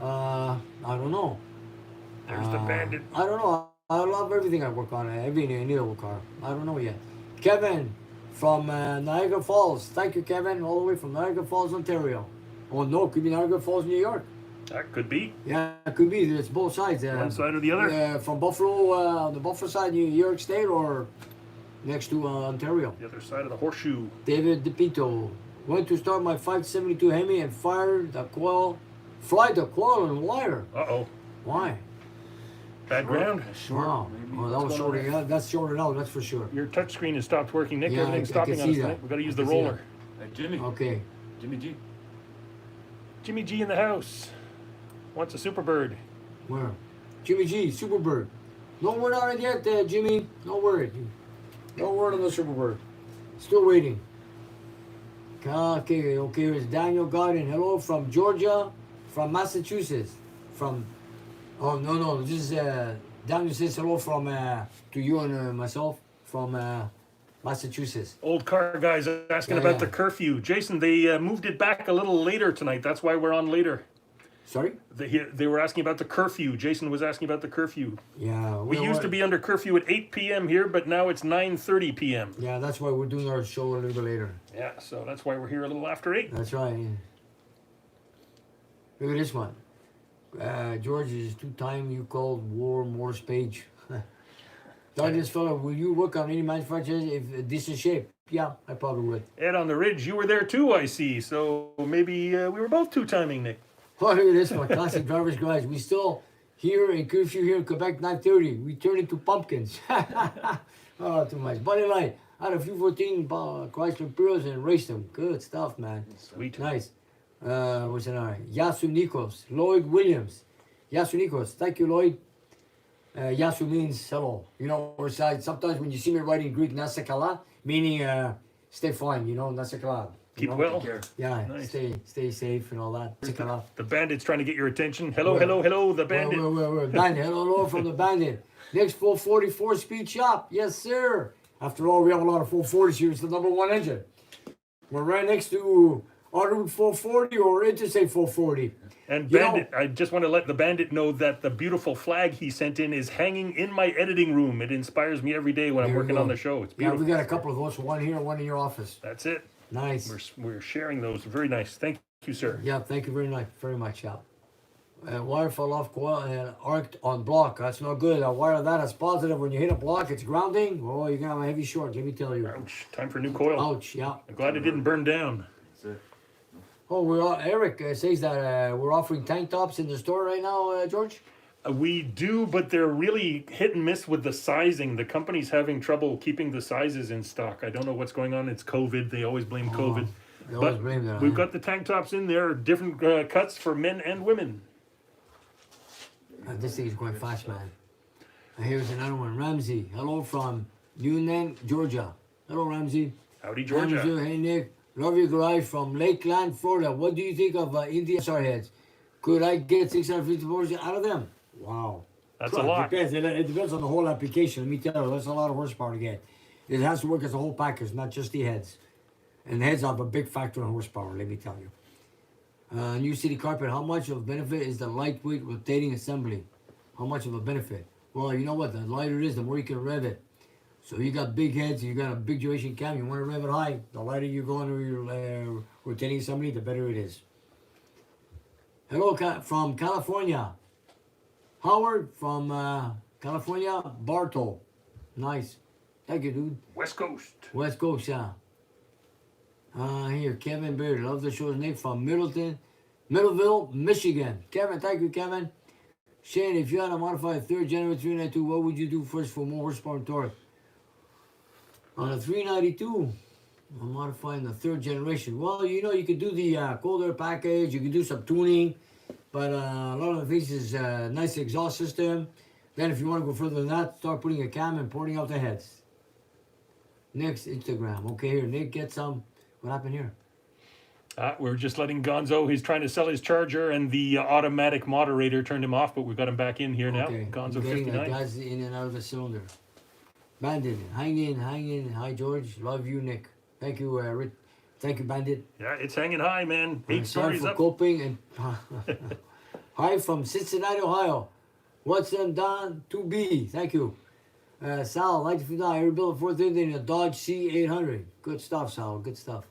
I don't know. There's the Bandit. I don't know. I love everything I work on. Every new car. I don't know yet. Kevin from Niagara Falls. Thank you, Kevin. All the way from Niagara Falls, Ontario. Oh no, it could be Niagara Falls, New York. That could be. Yeah, it could be. It's both sides. One side or the other. From Buffalo, on the Buffalo side, New York State, or next to Ontario. The other side of the horseshoe. David DePito. Went to start my 572 Hemi and fly the coil and wire. Uh-oh. Why? Bad ground. Short, Wow. maybe. Well, that was What's going shorting out. That's shorted out, that's for sure. Your touchscreen has stopped working, Nick. Yeah, Everything's I stopping can on us see tonight. that. We've got to use I the can see roller. Hey, Jimmy. Okay. Jimmy G. Jimmy G in the house. Wants a Superbird. Where? Jimmy G, Superbird. No word on it yet, Jimmy. No word. No word on the Superbird. Still waiting. Okay, it's Daniel Garden. Hello from Georgia, from Massachusetts. Oh, no. This is, Daniel says hello from, to you and myself, from Massachusetts. Old car guys asking Yeah, about yeah. the curfew. Jason, they moved it back a little later tonight. That's why we're on later. Sorry? They were asking about the curfew. Jason was asking about the curfew. Yeah. We used to be under curfew at 8 p.m. here, but now it's 9:30 p.m. Yeah, that's why we're doing our show a little bit later. Yeah, so that's why we're here a little after 8. That's right. Yeah. Look at this one. George is 2-time you called War Morse Page. This fella, will you work on any manufacturers if decent shape? Yeah, I probably would. Ed on the Ridge, you were there too, I see. So maybe we were both two-timing, Nick. Oh, look at this one. Classic Driver's Garage. We still here in curfew here in Quebec, 9:30. We turn into pumpkins. Oh, too much. Buddy Light, Had a few 14 Chrysler Imperials and raced them. Good stuff, man. Sweet. Nice. What's another? Yasu Nikos, Lloyd Williams. Yasu Nikos, thank you, Lloyd. Yasu means hello. You know, or sometimes when you see me writing Greek, Nasakala, meaning stay fine, you know, Nasakala. Keep know? well. Yeah, Nice. stay safe and all that. Nasakala. The bandit's trying to get your attention. Hello, Where? hello, hello, the bandit. Where? Bandit, hello from the Bandit. Next 444 speed shop. Yes, sir. After all, we have a lot of 440s here. It's the #1 engine. We're right next to Autoroute 440 or Interstate 440. And You know- Bandit, I just want to let the Bandit know that the beautiful flag he sent in is hanging in my editing room. It inspires me every day when I'm There you working go. on the show. It's Yeah, beautiful. we got a couple of those. One here, one in your office. That's it. Nice. We're sharing those. Very nice. Thank you, sir. Yeah, thank you very much, yeah. Wire fell off coil and arced on block. That's not good. A wire that is positive. When you hit a block, it's grounding. Oh, you're gonna have a heavy short. Let me tell you. Ouch. Time for new coil. Ouch. Yeah. I'm glad it didn't burn down. That's it. Oh, Eric says that we're offering tank tops in the store right now, George. We do, but they're really hit and miss with the sizing. The company's having trouble keeping the sizes in stock. I don't know what's going on. It's COVID. They always blame COVID. They always But blame that. we've got the tank tops in there, different cuts for men and women. This thing is going fast, man. And here's another one. Ramsey. Hello from Newnan, Georgia. Hello, Ramsey. Howdy, Georgia. Ramsey, hey, Nick. Love your garage from Lakeland, Florida. What do you think of Indian SR heads? Could I get 650 horsepower out of them? Wow. That's a lot. Depends. It depends on the whole application. Let me tell you, that's a lot of horsepower to get. It has to work as a whole package, not just the heads. And the heads have a big factor in horsepower, let me tell you. New City Carpet, how much of a benefit is the lightweight rotating assembly? How much of a benefit? Well, you know what? The lighter it is, the more you can rev it. So you got big heads, you got a big duration cam, you want to rev it high. The lighter you go into your rotating assembly, the better it is. Hello from California. Howard from California. Bartol. Nice. Thank you, dude. West Coast. West Coast, yeah. Here, Kevin Beard. Love the show's Nick from Middleville, Michigan. Kevin, thank you, Kevin. Shane, if you had a modified third generation 392, what would you do first for more horsepower and torque? On a 392, I'm modifying the third generation. Well, you know, you could do the cold air package, you could do some tuning, but a lot of the things is nice exhaust system. Then if you want to go further than that, start putting a cam and porting out the heads. Next, Instagram. Okay, here, Nick, get some. What happened here? We're just letting Gonzo, he's trying to sell his charger and the automatic moderator turned him off, but we've got him back in here now. Okay, Gonzo I'm getting 59. gas in and out of the cylinder. Bandit, hang in. Hi, George. Love you, Nick. Thank you, Rick. Thank you, Bandit. Yeah, it's hanging high, man. 8 Sorry stories for up. coping and hi from Cincinnati, Ohio. What's them done to be? Thank you. Sal, like to know, I rebuilt a 430 in a Dodge C800. Good stuff, Sal. Good stuff.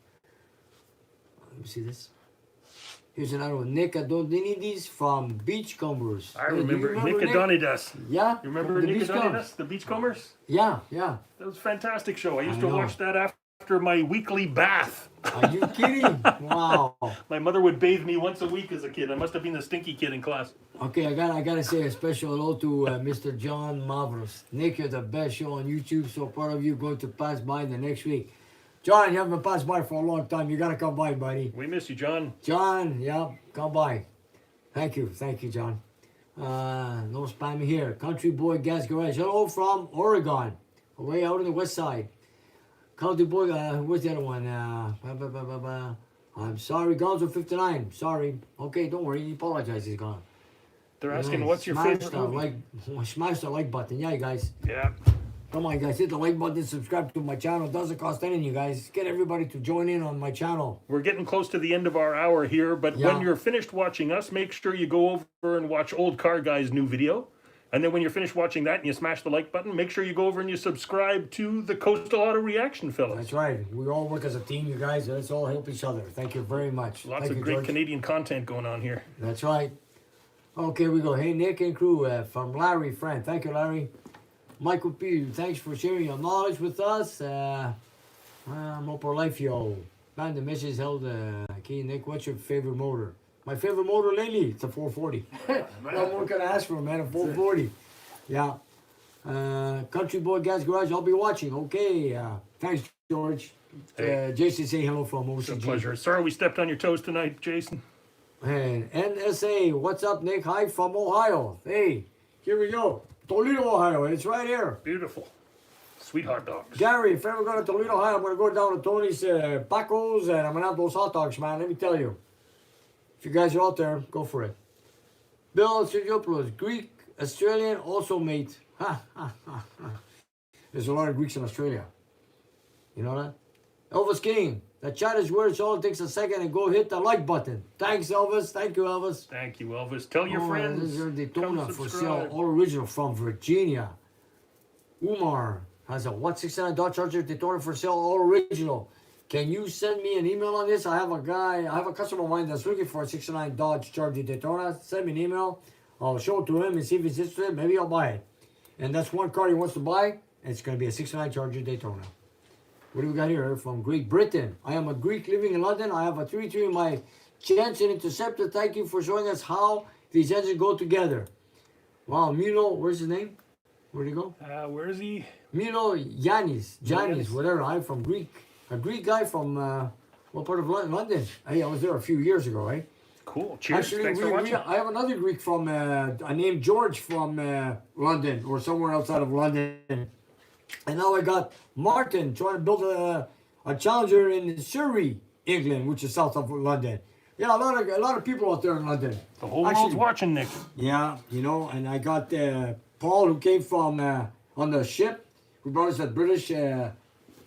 Let me see this. Here's another one. Nick Adonides from Beachcombers. I Hey, do you remember Nick Nick? Adonidas. Yeah. You remember from the Nick Beachcombers? Adonidas, the Beachcombers? Yeah. That was a fantastic show. I used I to know. watch that after my weekly bath. Are you kidding? Wow. My mother would bathe me once a week as a kid. I must have been the stinky kid in class. Okay, I gotta say a special hello to Mr. John Mavros. Nick, you're the best show on YouTube. So part of you going to pass by the next week. John, you haven't passed by for a long time. You gotta come by, buddy. We miss you, John. John, yeah, come by. Thank you, John. No spam here. Country Boy Gas Garage. Hello from Oregon, way out on the west side. Country Boy, where's the other one? I'm sorry, Gonzo 59. Sorry. Okay, don't worry. He apologized. He's gone. They're asking, Nice. what's your Smash favorite the movie? smash the like button. Yeah, you guys. Yeah. Come on, guys. Hit the like button. Subscribe to my channel. It doesn't cost anything, you guys. Get everybody to join in on my channel. We're getting close to the end of our hour here, but Yeah. when you're finished watching us, make sure you go over and watch Old Car Guy's new video. And then when you're finished watching that and you smash the like button, make sure you go over and you subscribe to the Coastal Auto Reaction, fellas. That's right. We all work as a team, you guys. Let's all help each other. Thank you very much. Lots Thank of you, great George. Canadian content going on here. That's right. Okay, we go. Hey, Nick and crew from Larry, friend. Thank you, Larry. Michael P., thanks for sharing your knowledge with us. More for life, yo. Man, the message held. Okay, Nick, what's your favorite motor? My favorite motor lately, it's a 440. What more can I ask for, man? A 440. Yeah. Country Boy Gas Garage, I'll be watching. Okay. Thanks, George. Hey. Jason, say hello from It's a OCG. pleasure. Sorry we stepped on your toes tonight, Jason. And NSA, what's up, Nick? Hi from Ohio. Hey, here we go. Toledo, Ohio. It's right here. Beautiful. Sweet hot dogs. Gary, if I ever go to Toledo, Ohio, I'm going to go down to Tony's Paco's and I'm going to have those hot dogs, man. Let me tell you. If you guys are out there, go for it. Bill Sergiopoulos, Greek, Australian, also mate. Ha, ha, ha, ha. There's a lot of Greeks in Australia. You know that? Elvis King, the chat is where it all takes a second and go hit the like button. Thanks, Elvis. Thank you, Elvis. Thank you, Elvis. Tell your friends. This is your Daytona Come for subscribe. sale, all original from Virginia. Umar has a 169 Dodge Charger Daytona for sale, all original. Can you send me an email on this? I have a customer of mine that's looking for a 69 Dodge Charger Daytona. Send me an email. I'll show it to him and see if he's interested. Maybe I'll buy it. And that's one car he wants to buy. And it's going to be a 69 Charger Daytona. What do we got here? From Great Britain. I am a Greek living in London. I have a 3.3 in my Jensen Interceptor. Thank you for showing us how these engines go together. Wow, Milo, where's his name? Where'd he go? Where is he? Milo Yanis, Yanis. whatever. I'm from Greek. A Greek guy from what part of London? Hey, I was there a few years ago, right? Cool. Cheers. Actually, Thanks for watching. I have another Greek from named George from London or somewhere outside of London. And now I got Martin trying to build a Challenger in Surrey, England, which is south of London. Yeah, a lot of people out there in London. The whole world's watching, Nick. Yeah, you know, and I got Paul, who came from on the ship, who brought us that British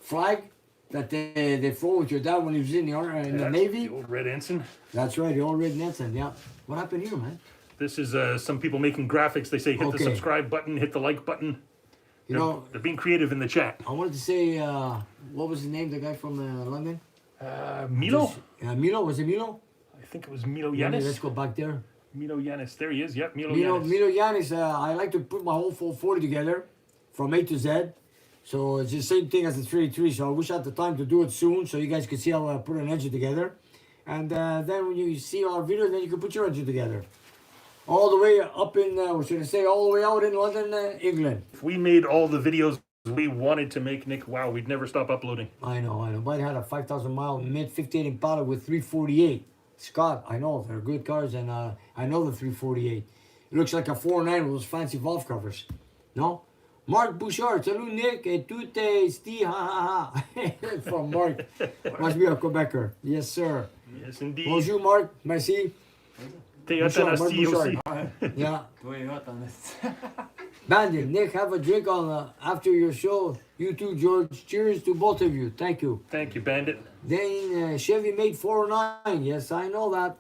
flag that they flew with your dad when he was in the Navy. The old red ensign. That's right, the old red ensign. Yeah. What happened here, man? This is some people making graphics. They say hit the Okay. subscribe button, hit the like button. You know, They're being creative in the chat. I wanted to say, what was his name? The guy from London? Milo? Milo, was it Milo? I think it was Milo Yeah, let's Yanis. go back there. Milo Yanis. There he is. Yep, Milo Yanis. Milo Yanis, I like to put my whole full 40 together from A to Z. So it's the same thing as the 383. So I wish I had the time to do it soon so you guys could see how I put an engine together. And then when you see our videos, then you can put your engine together. All the way up in, what should I say, all the way out in London, England. If we made all the videos we wanted to make, Nick, wow, we'd never stop uploading. I know. But I had a 5,000 mile mid 58 Impala with 348. Scott, I know, they're good cars, and I know the 348. It looks like a 409 with those fancy valve covers. No? Mark Bouchard, salut Nick, et tout est sti, ha ha ha. From Mark. Must be a Quebecer. Yes, sir. Yes, indeed. Bonjour, Mark. Merci. Théophane Mark aussi. Bouchard. Yeah. Toyota on this. Bandit, Nick, have a drink on after your show. You too, George. Cheers to both of you. Thank you. Thank you, Bandit. Then Chevy made 409. Yes, I know that.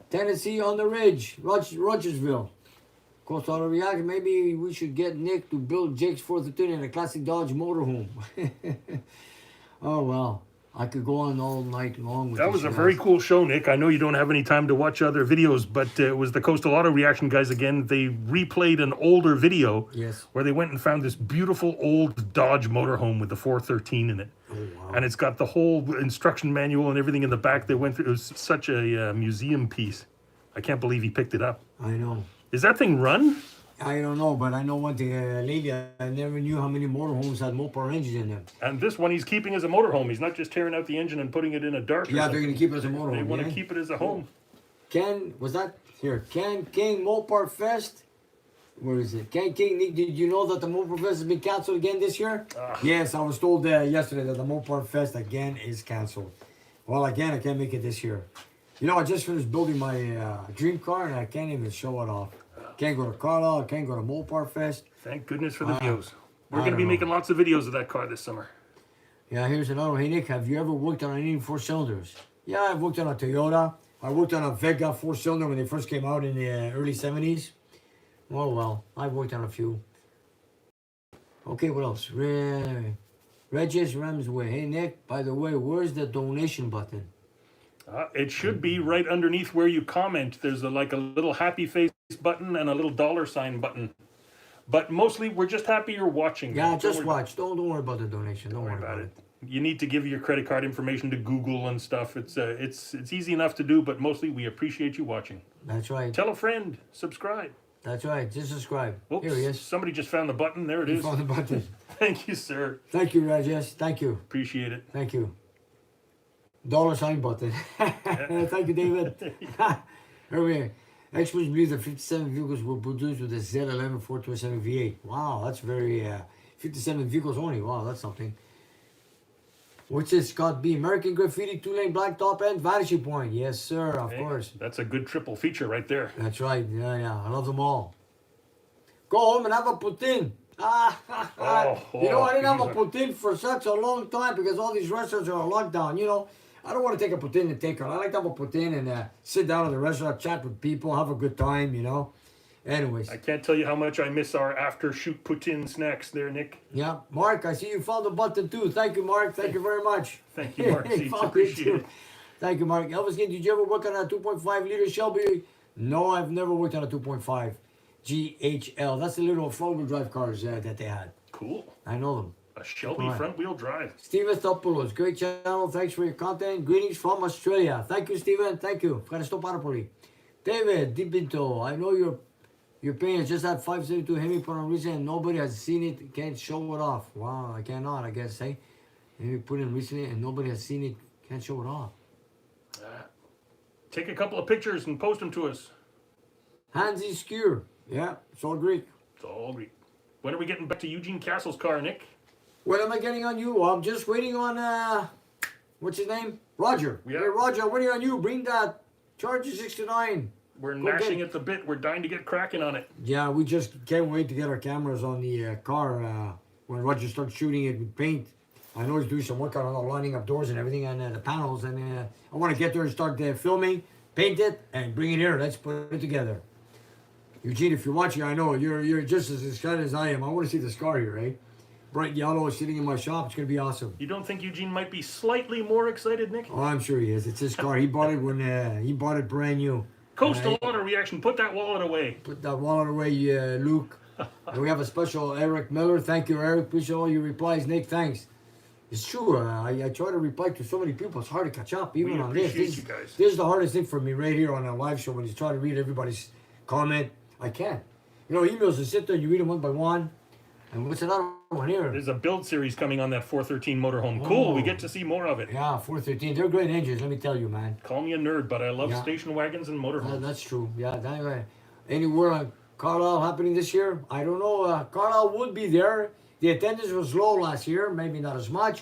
Tennessee on the Ridge, Rogersville. Coast Auto React. Maybe we should get Nick to build Jake's 413 in a classic Dodge motorhome. Oh, well. I could go on all night long with That was a very cool show, Nick. I know you don't have any time to watch other videos, but it was the Coastal Auto Reaction guys again. They replayed an older video Yes. where they went and found this beautiful old Dodge motorhome with the 413 in it. Oh, wow. And it's got the whole instruction manual and everything in the back they went through. It was such a museum piece. I can't believe he picked it up. I know. Is that thing run? I don't know, but I know one thing. Lately, I never knew how many motorhomes had Mopar engines in them. And this one he's keeping as a motorhome. He's not just tearing out the engine and putting it in a dart. Yeah, they're going to keep it as a motorhome. They want yeah? to keep it as a home. Ken, was that here? Ken King Mopar Fest. Where is it? Ken King, Nick, did you know that the Mopar Fest has been canceled again this year? Yes, I was told yesterday that the Mopar Fest again is canceled. Well, again, I can't make it this year. You know, I just finished building my dream car and I can't even show it off. Can't go to Carlisle, can't go to Mopar Fest. Thank goodness for the videos. We're I going to be don't know. making lots of videos of that car this summer. Yeah, here's another one. Hey, Nick, have you ever worked on any 4-cylinders? Yeah, I've worked on a Toyota. I worked on a Vega 4-cylinder when they first came out in the early 70s. Oh, well, I've worked on a few. Okay, what else? Regis Ramsway. Hey, Nick, by the way, where's the donation button? It should be right underneath where you comment. There's like a little happy face button and a little $sign button. But mostly, we're just happy you're watching. Yeah, Don't just worry- watch. Don't worry about the donation. Don't worry about it. You need to give your credit card information to Google and stuff. It's easy enough to do, but mostly we appreciate you watching. That's right. Tell a friend, subscribe. That's right. Just subscribe. Oops, Here he is. somebody just found the button. There it You is. found the button. Thank you, sir. Thank you, Rajesh. Thank you. Appreciate it. Thank you. $sign button. Thank you, David. Here we are. Experts believe that 57 vehicles were produced with the Z11 427 V8. Wow, that's very 57 vehicles only. Wow, that's something. What's this, Scott B? American Graffiti, 2-lane black top end, vanishing point. Yes, sir, of Hey, course. that's a good triple feature right there. That's right. Yeah. I love them all. Go home and have a poutine. I didn't have a poutine for such a long time because all these restaurants are on lockdown. You know, I don't want to take a poutine and take out. I like to have a poutine and sit down at the restaurant, chat with people, have a good time, you know. Anyways. I can't tell you how much I miss our after-shoot poutine snacks there, Nick. Yeah, Mark, I see you found the button too. Thank you, Mark. Thank you very much. Thank you, Mark. Seats. Found Appreciate too. it. Thank you, Mark. Elvis, did you ever work on a 2.5 liter Shelby? No, I've never worked on a 2.5 GHL. That's the little front-wheel drive cars that they had. Cool. I know them. A Shelby Right. front-wheel drive. Steven Thopoulos, great channel. Thanks for your content. Greetings from Australia. Thank you, Steven. Thank you. Ευχαριστώ πάρα πολύ. David Dipinto, I know your parents just had 572 Hemi put on recently and nobody has seen it. Can't show it off. Wow, I cannot, I guess, hey? Maybe put in recently and nobody has seen it. Can't show it off. Take a couple of pictures and post them to us. Hansi Skewer. Yeah, it's all Greek. It's all Greek. When are we getting back to Eugene Castle's car, Nick? When am I getting on you? I'm just waiting on, what's his name? Roger. Yeah. Hey, Roger, I'm waiting on you. Bring that Charger 69. We're Go gnashing get- at the bit. We're dying to get cracking on it. Yeah, we just can't wait to get our cameras on the car when Roger starts shooting it with paint. I know he's doing some work on all the lining up doors and everything and the panels. And I want to get there and start filming, paint it, and bring it here. Let's put it together. Eugene, if you're watching, I know you're just as excited as I am. I want to see this car here, right? Bright yellow sitting in my shop. It's going to be awesome. You don't think Eugene might be slightly more excited, Nick? Oh, I'm sure he is. It's his car. He bought it when he bought it brand new. Coastal Auto Reaction, put that wallet away. Put that wallet away, Luke. And we have a special Eric Miller. Thank you, Eric. Appreciate all your replies, Nick. Thanks. It's true. I try to reply to so many people. It's hard to catch up, even We on this. appreciate you guys. This is the hardest thing for me right here on a live show when you try to read everybody's comment. I can't. You know, emails, you sit there, you read them one by one. And what's another one here? There's a build series coming on that 413 motorhome. Cool, we Oh. get to see more of it. Yeah, 413. They're great engines, let me tell you, man. Call me a nerd, but I love Yeah. station wagons and motorhomes. That's true. Yeah, any word on Carlisle happening this year? I don't know. Carlisle would be there. The attendance was low last year, maybe not as much.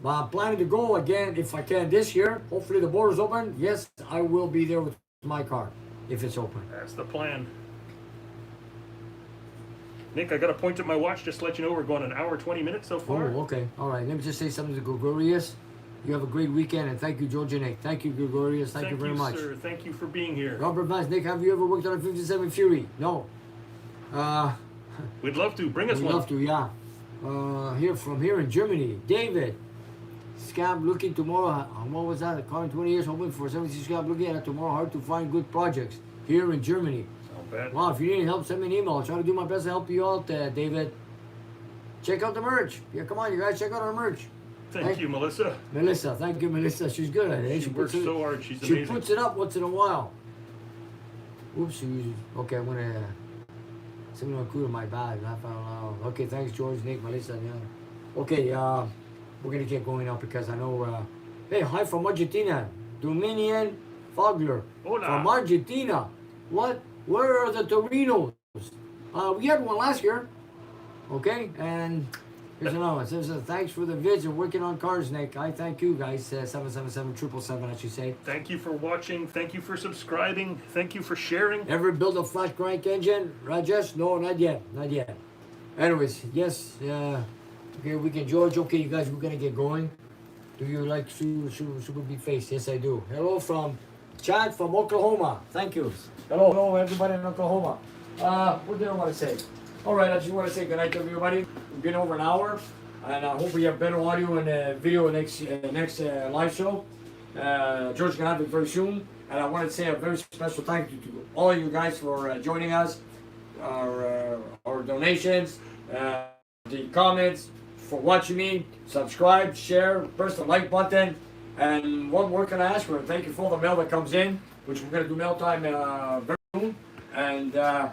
But I'm planning to go again if I can this year. Hopefully the border's open. Yes, I will be there with my car if it's open. That's the plan. Nick, I got a point at my watch just to let you know we're going an hour 20 minutes so far. Oh, okay. All right. Let me just say something to Gregorius. You have a great weekend, and thank you, George and Nick. Thank you, Gregorius. Thank you very much. Sir. Thank you for being here. Robert Vance, Nick, have you ever worked on a 57 Fury? No. We'd love to. Bring us We'd one. love to, yeah. Here in Germany, David. Scab looking tomorrow. What was that? A car in 20 years, hoping for 70 scab looking at tomorrow. Hard to find good projects here in Germany. Not bad. Wow, if you need any help, send me an email. I'll try to do my best to help you out, David. Check out the merch. Yeah, come on, you guys, check out our merch. Thank you, Melissa. Melissa, thank you, Melissa. She's good at it. She works so hard. She's She amazing. puts it up once in a while. Oops, okay, I'm gonna someone included my bad. Laugh out loud. Okay, thanks, George, Nick, Melissa. Yeah. Okay, we're gonna get going now because I know. Hey, hi from Argentina, Dominion Fogler Hola. from Argentina. What? Where are the Torinos? We had one last year. Okay, and here's another one. It says, thanks for the vids and working on cars, Nick. I thank you guys. 777 I should say. Thank you for watching. Thank you for subscribing. Thank you for sharing. Ever build a flat crank engine, Rajesh? No, not yet. Not yet. Anyways, yes. Okay, weekend, George. Okay, you guys, we're gonna get going. Do you like super big face? Yes, I do. Hello from Chad from Oklahoma. Thank you. Hello, everybody in Oklahoma. What did I want to say? All right, I just want to say good night to everybody. We've been over an hour, and I hope we have better audio and video next live show. George's gonna have it very soon, and I want to say a very special thank you to all of you guys for joining us, our donations, the comments, for watching me. Subscribe, share, press the like button, and what more can I ask for? Thank you for all the mail that comes in, which we're gonna do mail time very soon, and.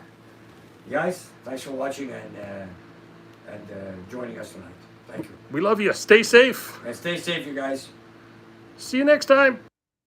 Guys, thanks for watching and joining us tonight. Thank you. We love you. Stay safe. And stay safe, you guys. See you next time.